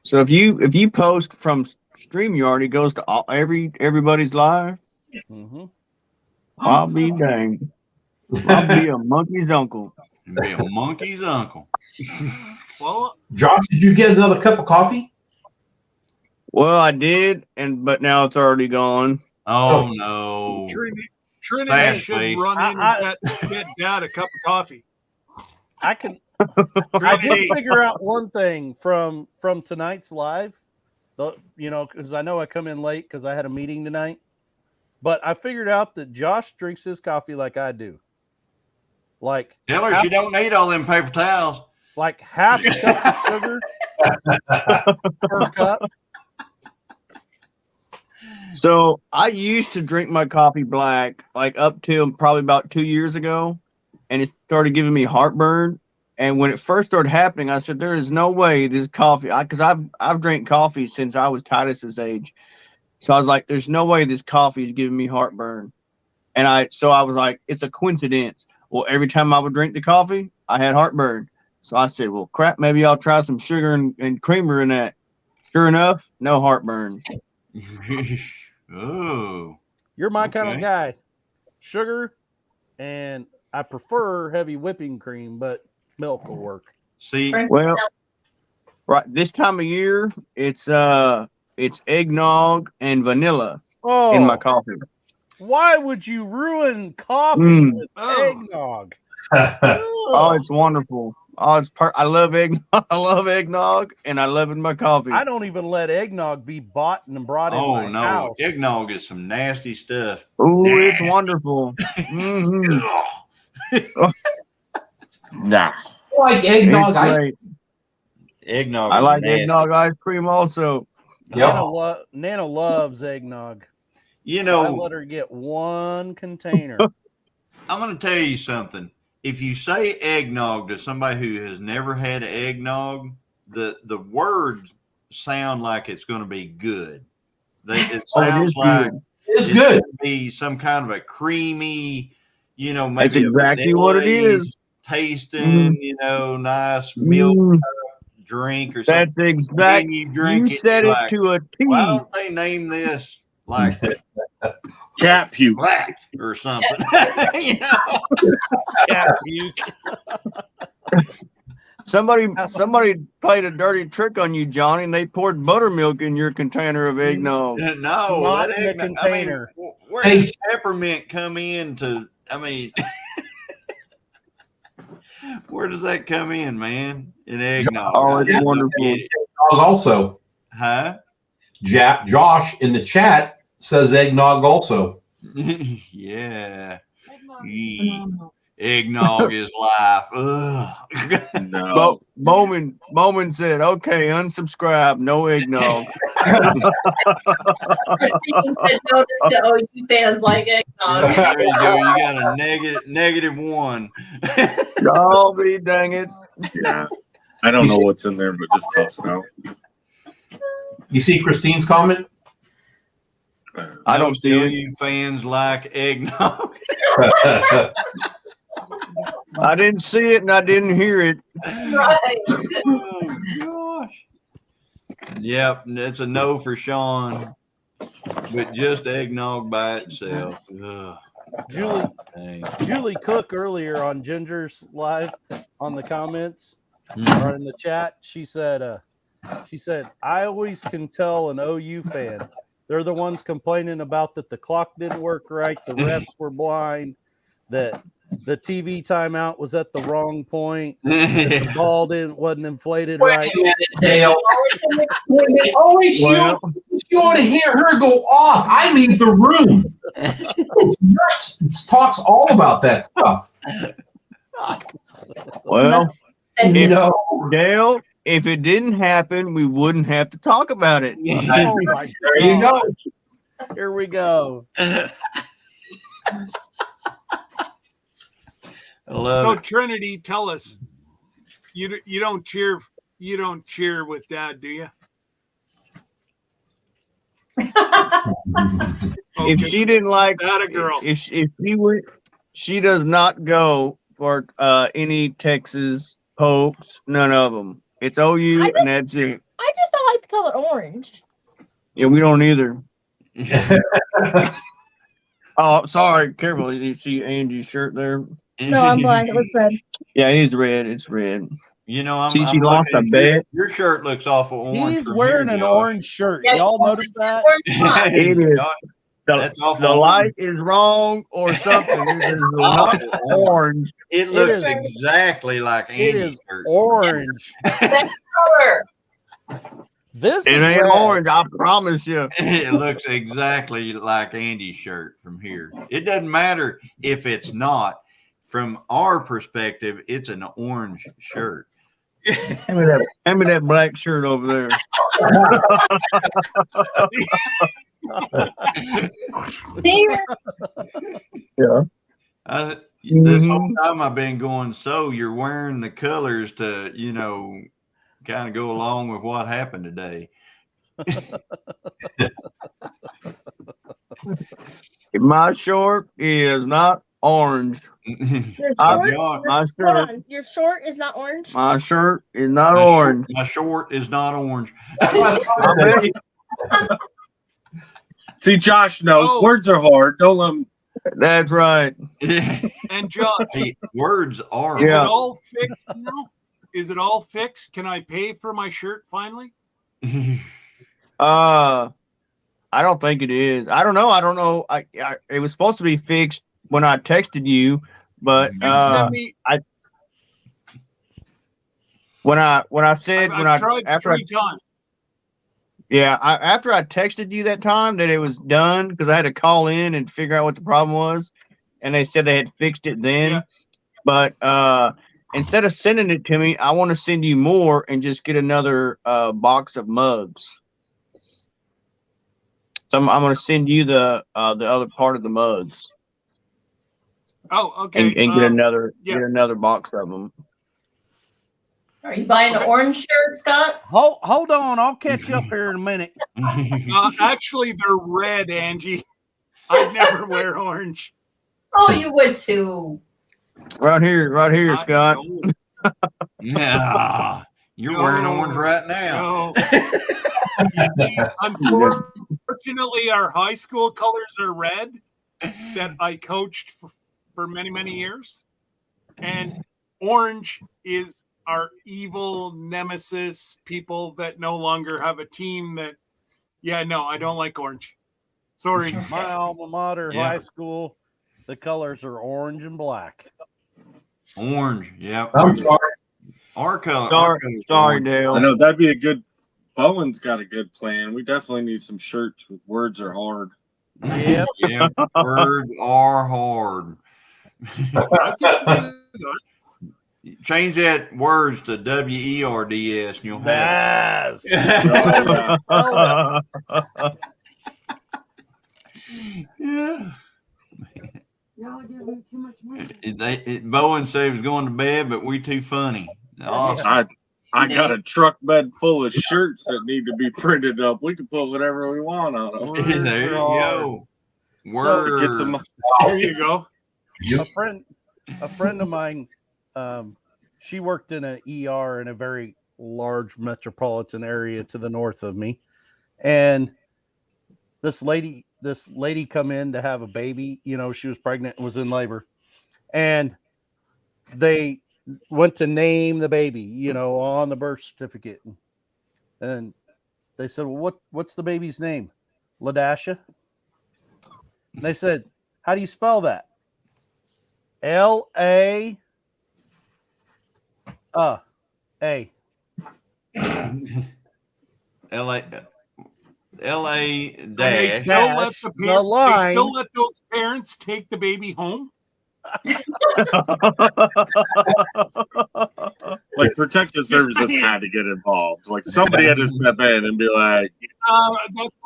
So if you post from StreamYard, it goes to everybody's live. Mm-hmm. I'll be dang. I'll be a monkey's uncle. And be a monkey's uncle. Well, Josh, did you get another cup of coffee? Well, I did, but now it's already gone. Oh no. Trinity Fast should face. run in and get Dad a cup of coffee. I can. I did Trinity. figure out one thing from tonight's live, because I know I come in late because I had a meeting tonight. But I figured out that Josh drinks his coffee like I do. Like Tell her she don't need all them paper towels. Like half a cup of sugar per cup. So I used to drink my coffee black, like up till probably about 2 years ago, and it started giving me heartburn. And when it first started happening, I said, "There is no way this coffee," because I've drank coffee since I was Titus's age. So I was like, "There's no way this coffee is giving me heartburn." And I was like, "It's a coincidence." Well, every time I would drink the coffee, I had heartburn. So I said, "Well, crap, maybe I'll try some sugar and creamer in that." Sure enough, no heartburn. Oh, You're my kind Okay. of guy. Sugar, and I prefer heavy whipping cream, but milk will work. see, Well, right this time of year, it's eggnog and vanilla Oh, in my coffee. why would you ruin coffee Mm. with Oh. eggnog? Oh, it's wonderful. I love eggnog. I love eggnog, and I love it in my coffee. I don't even let eggnog be bought and brought in Oh my no, house. eggnog is some nasty stuff. Oh, it's wonderful. Mhm. Nah. I like eggnog. It's great. Eggnog. I is like nasty. eggnog ice cream also. Nana loves eggnog. You I know, let her get one container. I'm going to tell you something. If you say eggnog to somebody who has never had eggnog, the words sound like it's going to be good. It sounds like it's good. going to be some kind of a creamy, you know, That's maybe exactly what it is. tasting, you know, nice milk drink or something. That's exact. And you drink You it, said you're it like, to a T. why don't they name this like Cat puke black or something? You know? Cat puke. Somebody played a dirty trick on you, Johnny, and they poured buttermilk in your container of eggnog. No, Not that in the eggnog, container. I mean, where does peppermint come in to? I mean, where does that come in, man? In eggnog. Oh, it's I don't wonderful. get it. Also, Huh? Josh in the chat says eggnog also. Yeah. Eggnog is life. Ugh. No. Bowman said, "Okay, unsubscribe. No eggnog." Christine said notice the OU fans like eggnog. There you go. You got a negative one. Oh, be dang it! Yeah. I don't know what's in there, but just toss it out. You see Christine's comment? I don't see it. You fans like eggnog. I didn't see it and I didn't hear it. Right. Oh, gosh. Yep, that's a no for Sean. But just eggnog by itself. Ugh. Julie Cook earlier on Ginger's live on the comments or in the chat, she said, I always can tell an OU fan. They're the ones complaining about that the clock didn't work right, the refs were blind, that the TV timeout was at the wrong point, the ball wasn't inflated right. Wait a minute, Dale. Only she want to hear her go off. I leave the room. It's nuts. It talks all about that stuff. Well, No. Dale, if it didn't happen, we wouldn't have to talk about it. Oh my There you go. Here we go. So Trinity, tell us, you don't cheer with Dad, do you? If she didn't like Not a girl. if she were, she does not go for any Texas Pokes, none of them. It's OU and that's it. I just don't like the color orange. Yeah, we don't either. Oh, sorry. Careful. You see Angie's shirt there? No, I'm blind. It was red. Yeah, it is red. It's red. You know, I'm See, she I'm lost looking a at bet. Your shirt looks awful orange. He's from wearing here, an Josh. orange shirt. Yeah, Y'all notice that? It is. Josh, The, That's awful the orange. light is wrong or something. It is not Awful orange. It looks is- exactly like It Andy's is shirt. orange. Color. This It is ain't red. orange, I promise you. It looks exactly like Andy's shirt from here. It doesn't matter if it's not. From our perspective, it's an orange shirt. Hand me that black shirt over there. Yeah. This whole time I've been going, so you're wearing the colors to, you know, kind of go along with what happened today. My short is not orange. Your I'll short, be honest, my hold shirt, on. Your short is not orange. my shirt is not My orange. My short is not orange. I bet you- See, Josh knows Oh. words are hard. Don't let him. That's right. And Josh, See, words are. is Yeah. it all fixed now? Is it all fixed? Can I pay for my shirt finally? I don't think it is. I don't know. It was supposed to be fixed when I texted you, but Just send me. When I said I've tried after I 3 times. Yeah, after I texted you that time that it was done because I had to call in and figure out what the problem was, and they said they had fixed it then. Yeah. But instead of sending it to me, I want to send you more and just get another box of mugs. So I'm going to send you the other part of the mugs Oh, okay. and get another box of them. Are you buying an orange shirt, Scott? Hold on, I'll catch you up here in a minute. Actually, they're red, Angie. I'd never wear orange. Oh, you would too. Right here, Scott. Yeah, you're wearing orange right now. No. Unfortunately, our high school colors are red that I coached for many, many years. And orange is our evil nemesis, people that no longer have a team that, I don't like orange. Sorry. My alma mater, Yeah. high school, the colors are orange and black. Orange, yep. I'm sorry. Our color. Sorry, Dale. I know that'd be a good. Bowen's got a good plan. We definitely need some shirts with words are hard. Yep. Yep. Words are hard. Change that words to WERDS and you'll have Baz. Yeah. Bowen said he was going to bed, but we too funny. Awesome. I got a truck bed full of shirts that need to be printed up. We can put whatever we want on them. There you go. Word. Get some. There you go. A friend of mine, she worked in an ER in a very large metropolitan area to the north of me, and this lady come in to have a baby. You know, she was pregnant and was in labor, and they went to name the baby, you know, on the birth certificate, and they said, "Well, what's the baby's name?" Ladasha. And they said, "How do you spell that?" L-A A. L.A. They dash. still let those parents take the baby home. Like protective services had to get involved. Like somebody had to step in and be like,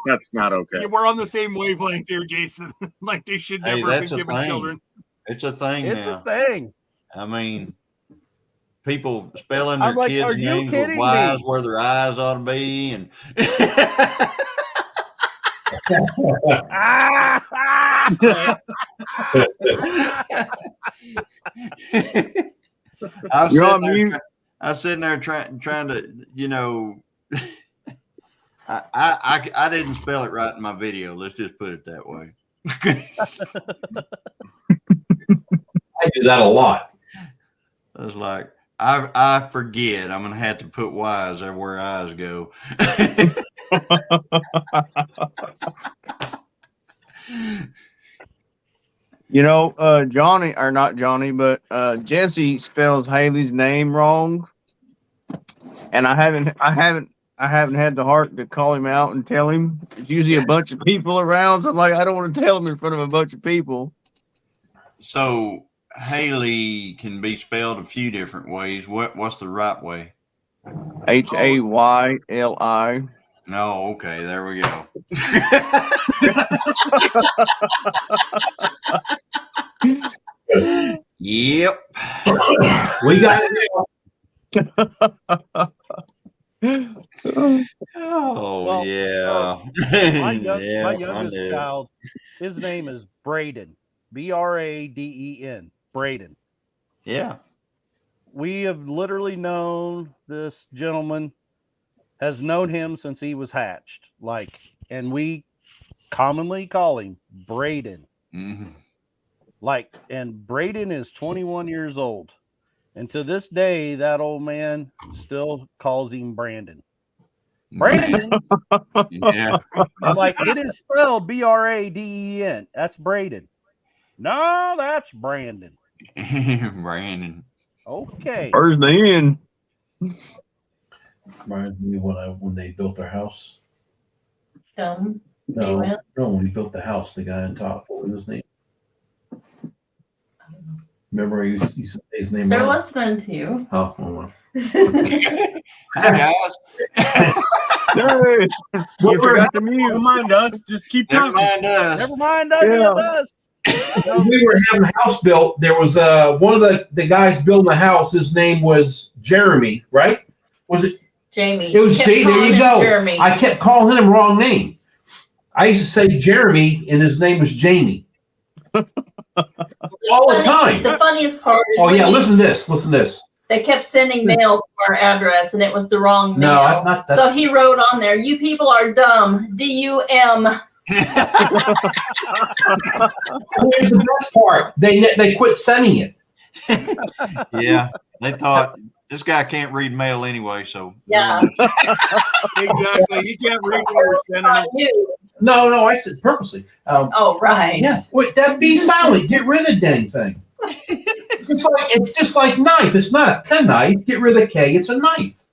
"That's not okay." We're on the same wavelength here, Jason. Like they should never have been given children. It's a thing It's now. a thing. I mean, people spelling I'm their like, kids' are you names with kidding Y's me? where their eyes ought to be, and I was sitting there trying to, you know, I didn't spell it right in my video. Let's just put it that way. I do that a lot. I was like, I forget. I'm gonna have to put Y's there where eyes go. You know, Johnny, or not Johnny, but Jesse spells Haley's name wrong, and I haven't had the heart to call him out and tell him. It's usually a bunch of people around, so I'm like, I don't want to tell him in front of a bunch of people. So Haley can be spelled a few different ways. What's the right way? Hayli. No, okay, there we go. Yep. We got it. Oh, Well, yeah. My Yeah, I youngest knew. child, his name is Braden. Braden. Braden. Yeah. We have literally known this gentleman, has known him since he was hatched. Like, and we commonly call him Braden. Mm-hmm. Like, and Braden is 21 years old. And to this day, that old man still calls him Brandon. Brandon. Yeah. I'm like, it is spelled Braden. That's Braden. No, that's Brandon. Brandon. Okay. Where's the end? Reminds me when they built their house. Dumb. No, Maywell? no, when he built the house, the guy on top, what was his name? Remember, he said his name. They're wrong? listening to you. Oh, well. Hi guys. Hey, you forgot to mute. Never mind us. Just keep Never talking. mind us. Never mind any Yeah. of us. When we were having a house built, there was one of the guys building the house. His name was Jeremy, right? Was it? Jamie. It was. Kept See, there calling you him go. Jeremy. I kept calling him wrong name. I used to say Jeremy, and his name was Jamie. All the time. The funniest part is Oh when yeah, he- listen to this. Listen to this. they kept sending mail to our address and it was the wrong No, mail. not that. So he wrote on there, "You people are dumb. DUM." Here's the best part. They quit sending it. Yeah, they thought this guy can't read mail anyway, so Yeah. Exactly. He can't read what we're sending I him. knew. No, I said purposely. Oh, right. Yeah, wait, that be silent. Get rid of the dang thing. It's just like knife. It's not a penknife. Get rid of the K. It's a knife,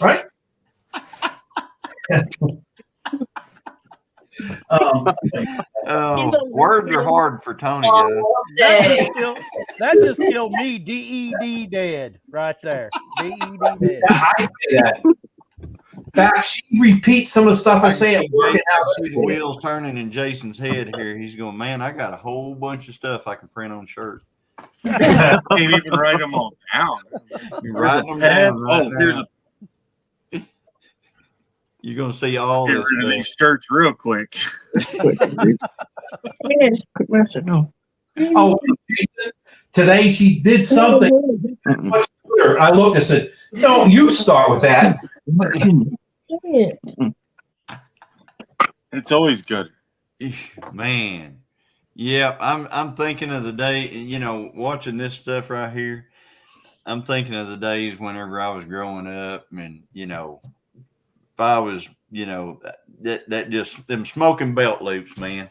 right? words are hard for Tony. All That day. just killed, that just killed me. DED dead right there. DED dead. I say that. In fact, she repeats some of the stuff I say at work. I see the wheels turning in Jason's head here. He's going, man, I got a whole bunch of stuff I can print on shirts. Can't even write them all down. You're writing them Pen. down right Oh, here's now. You're going to see all Get this rid of stuff. these shirts real quick. No. Oh, today she did something. I looked and said, "No, you start with that." It's always good. Man. Yeah, I'm thinking of the day, you know, watching this stuff right here. I'm thinking of the days whenever I was growing up, and you know, if I was, you know, that just them smoking belt loops, man.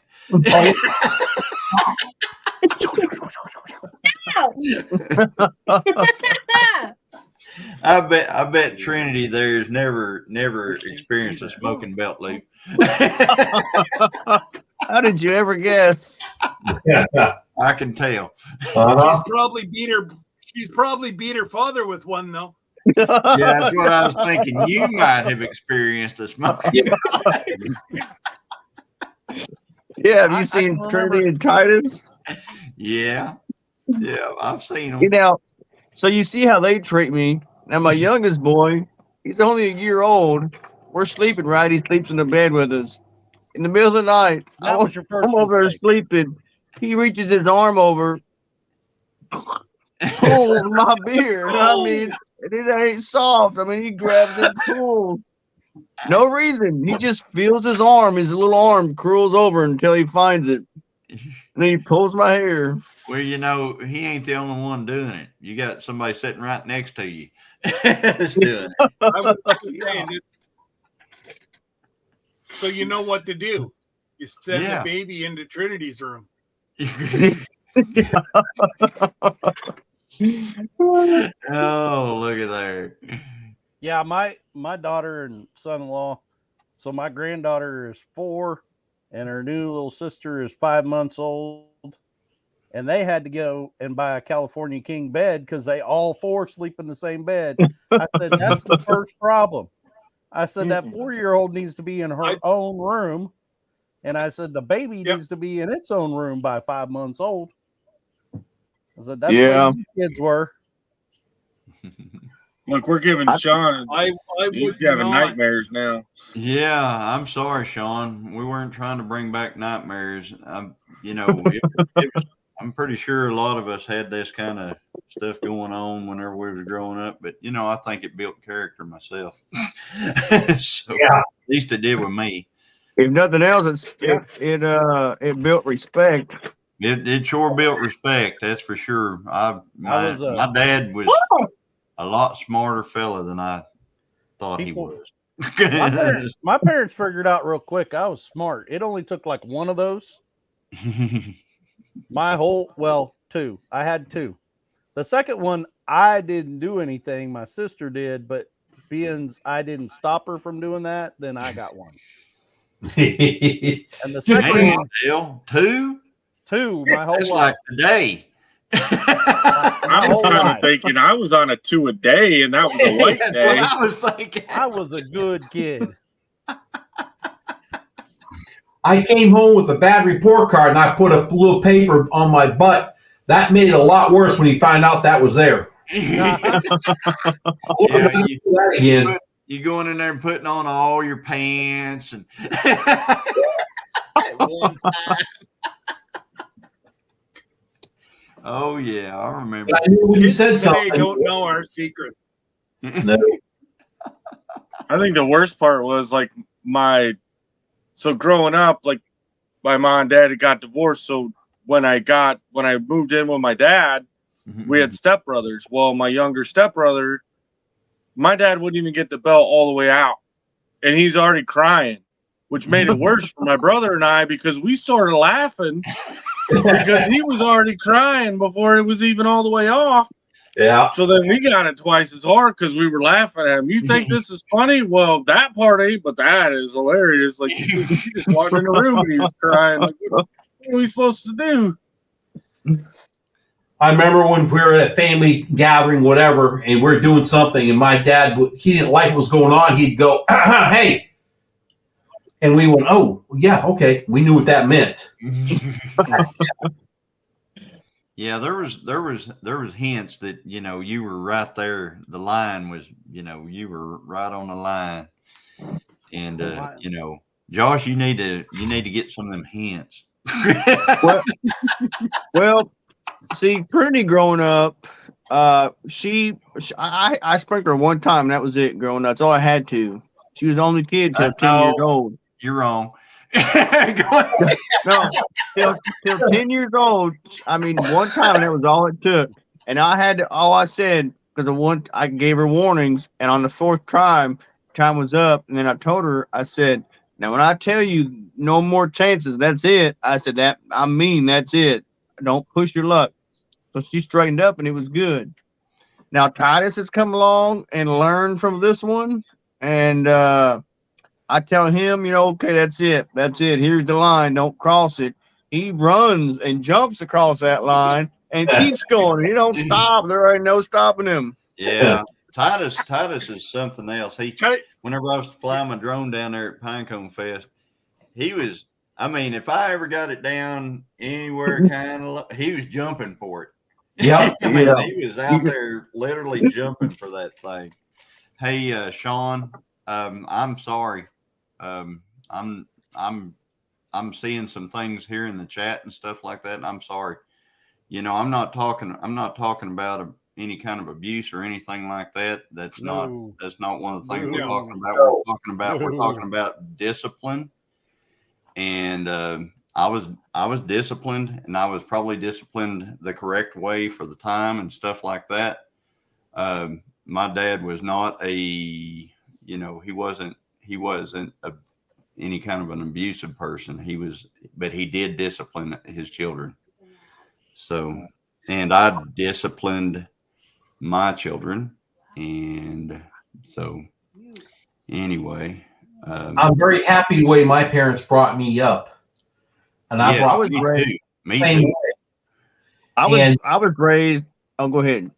I bet Trinity there's never experienced a smoking belt loop. How did you ever guess? Yeah. I can tell. She's probably beat her father with one though. Yeah, that's what I was thinking. You might have experienced a smoking. Yeah, have you seen Trinity and Titus? Yeah, I've seen them. You know, so you see how they treat me. Now, my youngest boy, he's only a year old. We're sleeping, right? He sleeps in the bed with us. In the middle of the night, That was your first I'm over there mistake. sleeping. He reaches his arm over, pulls my beard. I mean, it ain't soft. I mean, he grabs it, pulls. No reason. He just feels his arm. His little arm curls over until he finds it. And then he pulls my hair. Well, you know, he ain't the only one doing it. You got somebody sitting right next to you that's doing it. I was just saying it. So you know what to do. You send Yeah. the baby into Trinity's room. Oh, look at there. Yeah, my daughter and son-in-law. So my granddaughter is 4, and her new little sister is 5 months old, and they had to go and buy a California King bed because they all 4 sleep in the same bed. I said that's the first problem. I said that 4-year-old needs to be in her own room, and I said the baby needs to be in its own room by 5 months old. I said that's where you kids were. Look, we're giving Sean. He's having nightmares now. Yeah, I'm sorry, Sean. We weren't trying to bring back nightmares. You know, I'm pretty sure a lot of us had this kind of stuff going on whenever we were growing up. But you know, I think it built character myself. So, at least it did with me. If nothing else, it built respect. It sure built respect. That's for sure. My dad was a lot smarter fella than I thought he was. My parents figured out real quick I was smart. It only took like one of those. My whole 2. I had 2. The second one I didn't do anything. My sister did, but being I didn't stop her from doing that, then I got one. And the second Man, one, Dale, two my whole It's life. like today. I was kind of thinking I was on a 2 a day, and that was a light That's day. what I was thinking. I was a good kid. I came home with a bad report card and I put a little paper on my butt. That made it a lot worse when he found out that was there. Yeah, you going in there and putting on all your pants and at one time. Oh yeah, I remember. I knew when you said Kids today something. don't know our secret. No. I think the worst part was like so growing up, like my mom and dad had got divorced. So when I moved in with my dad, we had stepbrothers. Well, my younger stepbrother, my dad wouldn't even get the belt all the way out, and he's already crying, which made it worse for my brother and I because we started laughing because he was already crying before it was even all the way off. Yeah. So then we got it twice as hard because we were laughing at him. You think this is funny? Well, that part ain't, but that is hilarious. Like he just walked in the room and he was crying. Like, what are we supposed to do? I remember when we were at a family gathering, whatever, and we're doing something, and my dad, he didn't like what was going on. He'd go, "Hey," and we went, "Oh, yeah, okay." We knew what that meant. Yeah, there was hints that you were right there. The line was you were right on the line, and Josh, you need to get some of them hints. Well, see, Trinity growing up, I spanked her one time, and that was it. Growing up, that's all I had to. She was the only kid till 10 years old. You're wrong. No, till 10 years old. I mean, one time, and that was all it took. And all I said, because I gave her warnings, and on the fourth time was up, and then I told her, I said, now when I tell you no more chances, that's it. I said that that's it. Don't push your luck. So she straightened up, and it was good. Now Titus has come along and learned from this one, and I tell him, okay, that's it. Here's the line. Don't cross it. He runs and jumps across that line and keeps going. He don't stop. There ain't no stopping him. Yeah, Titus is something else. Whenever I was flying my drone down there at Pinecone Fest, he was. I mean, if I ever got it down anywhere, he was jumping for it. Yeah, I mean, he was out there literally jumping for that thing. Hey, Sean, I'm sorry. I'm seeing some things here in the chat and stuff like that, and I'm sorry. I'm not talking about any kind of abuse or anything like that. That's not one of the things we're talking about. We're talking about discipline. And I was disciplined, and I was probably disciplined the correct way for the time and stuff like that. My dad was not he wasn't any kind of an abusive person. But he did discipline his children. So, and I disciplined my children. And so anyway, I'm very happy the way my parents brought me up. And I was raised me too. I was raised. Oh, go ahead.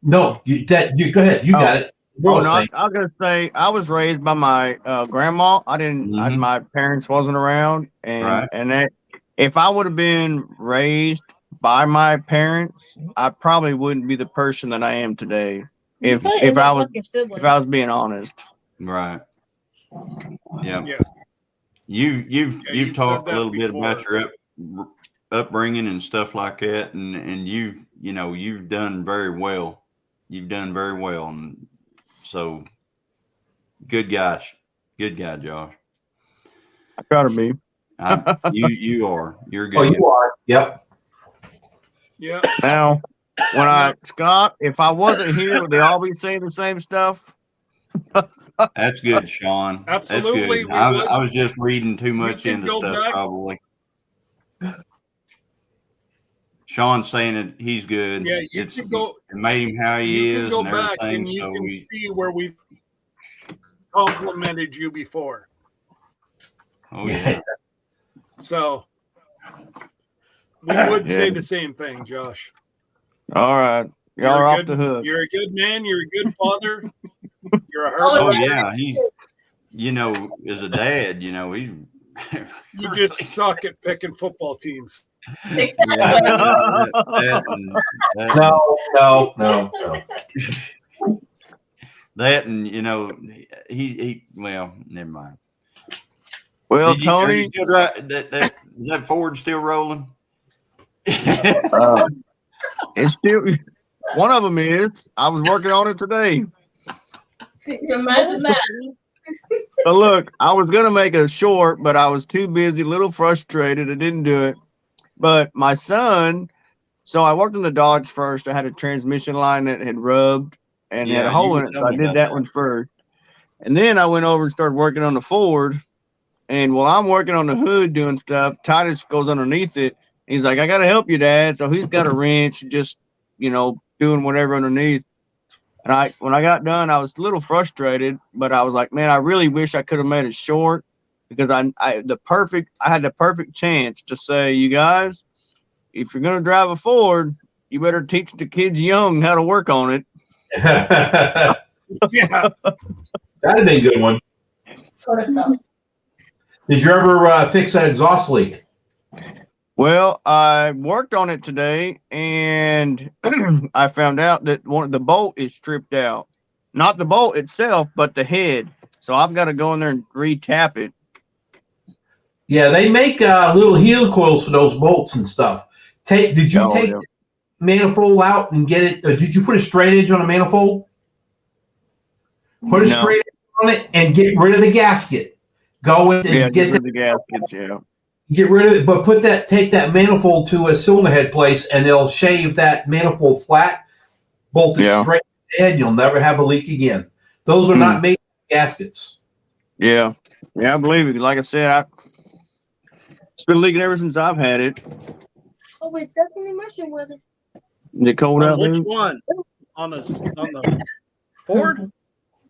No, you go ahead. You got it. I was gonna say I was raised by my grandma. I didn't. My parents wasn't around, and if I would have been raised by my parents, I probably wouldn't be the person that I am today. If I was being honest. Right. Yeah. You've talked a little bit about your upbringing and stuff like that, and you've done very well. You've done very well, and so good guy, Josh. I gotta be. You are. You're good. Oh, you are. Yep. Yeah. Now, Scott, if I wasn't here, would they all be saying the same stuff? That's good, Sean. Absolutely. That's good. I was just reading too much into stuff, probably. Sean's saying that he's good. Yeah, you It's can go. it made him how he You can is go and back everything. and you So can we, see where we've complimented you before. oh yeah, So we would say the same thing, Josh. All right. Y'all are off the hook. You're a good man. You're a good father. You're a hard oh worker. yeah, he's as a dad, he's You just suck at picking football teams. No. That and he well, never mind. Well, Are you Tony, still that Ford still rolling? it's still one of them is. I was working on it today. Imagine that. But look, I was gonna make a short, but I was too busy, a little frustrated. I didn't do it. But my son, so I worked on the Dodge first. I had a transmission line that had rubbed and had a hole in it. So I did that one first. And then I went over and started working on the Ford. And while I'm working on the hood doing stuff, Titus goes underneath it. He's like, I gotta help you, Dad. So he's got a wrench, just doing whatever underneath. And when I got done, I was a little frustrated, but I was like, man, I really wish I could have made it short because I had the perfect chance to say, you guys, if you're gonna drive a Ford, you better teach the kids young how to work on it. Yeah, That'd have been a good one. Did you ever fix that exhaust leak? Well, I worked on it today, and I found out that the bolt is stripped out. Not the bolt itself, but the head. So I've got to go in there and re-tap it. Yeah, they make little heel coils for those bolts and stuff. Did you take the manifold out and get it? Did you put a straight edge on a manifold? Put a straight edge on it and get rid of the gasket. Go in and get rid of the gaskets. Yeah. Get rid of it, but take that manifold to a cylinder head place, and they'll shave that manifold flat, bolt it straight to the head. You'll never have a leak again. Those are not made gaskets. Yeah, I believe it. Like I said, it's been leaking ever since I've had it. Oh, it's definitely mushroom weather. Is it cold out there? Which one? On the Ford?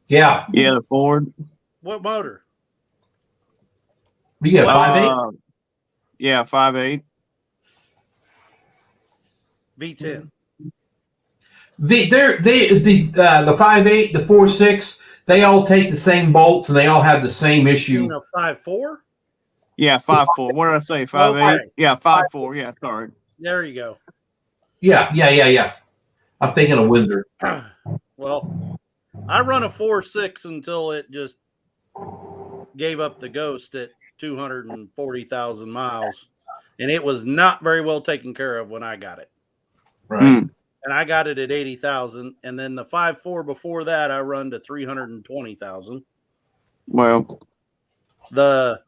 Yeah. Yeah, the Ford. What motor? You got 5.8? Yeah, 5.8. V10. The 5.8, the 4.6, they all take the same bolts and they all have the same issue. 5.4? Yeah, 5.4. What did I say? 5.8? Okay. Yeah, 5.4. Yeah, sorry. There you go. Yeah. I'm thinking of Windsor. Well, I run a 4.6 until it just gave up the ghost at 240,000 miles, and it was not very well taken care of when I got it. Right. And I got it at 80,000, and then the 5.4 before that I run to 320,000. Well, the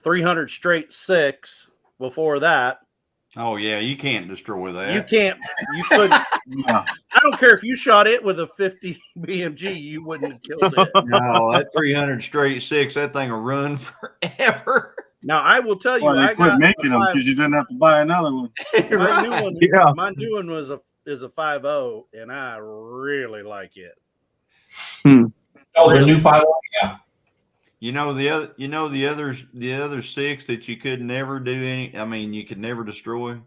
300 straight 6 before that. Oh yeah, you can't destroy that. You couldn't. I don't care if you shot it with a 50 BMG, you wouldn't have killed it. No, that 300 straight 6, that thing will run forever. Now I will tell you, I quit making them because you didn't have to buy another one. My new one is a 5.0, and I really like it. Oh, the new 5.0, yeah. The other 6 that you could never do you could never destroy.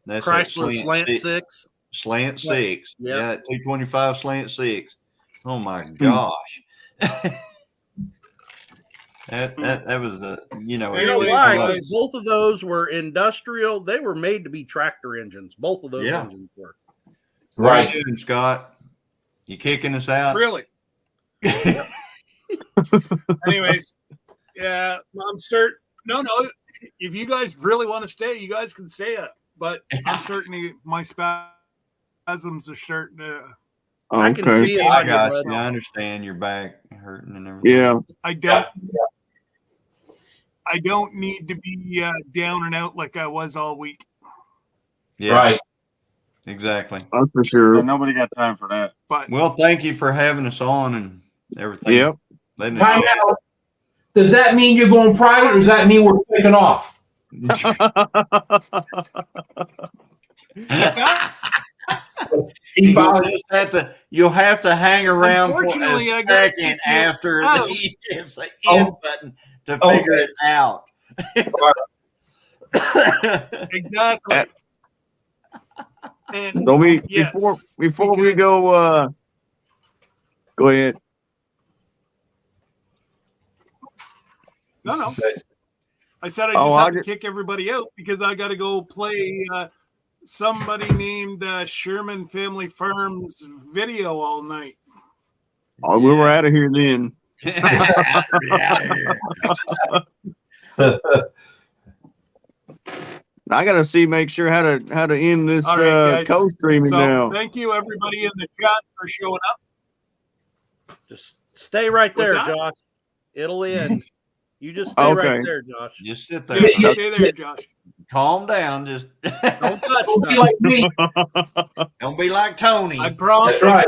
That's Chrysler slant 6. Slant 6. Yep. Yeah, 225 slant 6. Oh my gosh. That was why? Because both of those were industrial. They were made to be tractor engines. Both of those engines were. What are you doing, Scott? You kicking us out? Really? Anyways, yeah, I'm certain. No. If you guys really want to stay, you guys can stay up. But I'm certain my spasms are starting to. I can see it. I got you. I understand your back hurting and everything. Yeah. I don't need to be down and out like I was all week. Yeah. Right. Exactly. That's for sure. Yeah, nobody got time for that. But well, thank you for having us on and everything. Yep. Time out. Does that mean you're going private, or does that mean we're taking off? You'll have to hang around for a Unfortunately, I got second kicked after out. the hits the end button to figure it out. Exactly. And So we yes, before we because- go go ahead. No. I said I just Oh, have I to ju- kick everybody out because I got to go play somebody named Sherman Family Farms video all night. Oh, we were out of here then. I gotta make sure how to end this All right, guys. co-streaming So now. thank you everybody in the chat for showing up. Just stay right What's there, that? Josh. It'll end. You just stay right Okay. there, Josh. Just sit Yeah, there. you stay there, Josh. Calm down. Just Don't touch Don't be nothing. like me. don't be like Tony. I promise. That's right.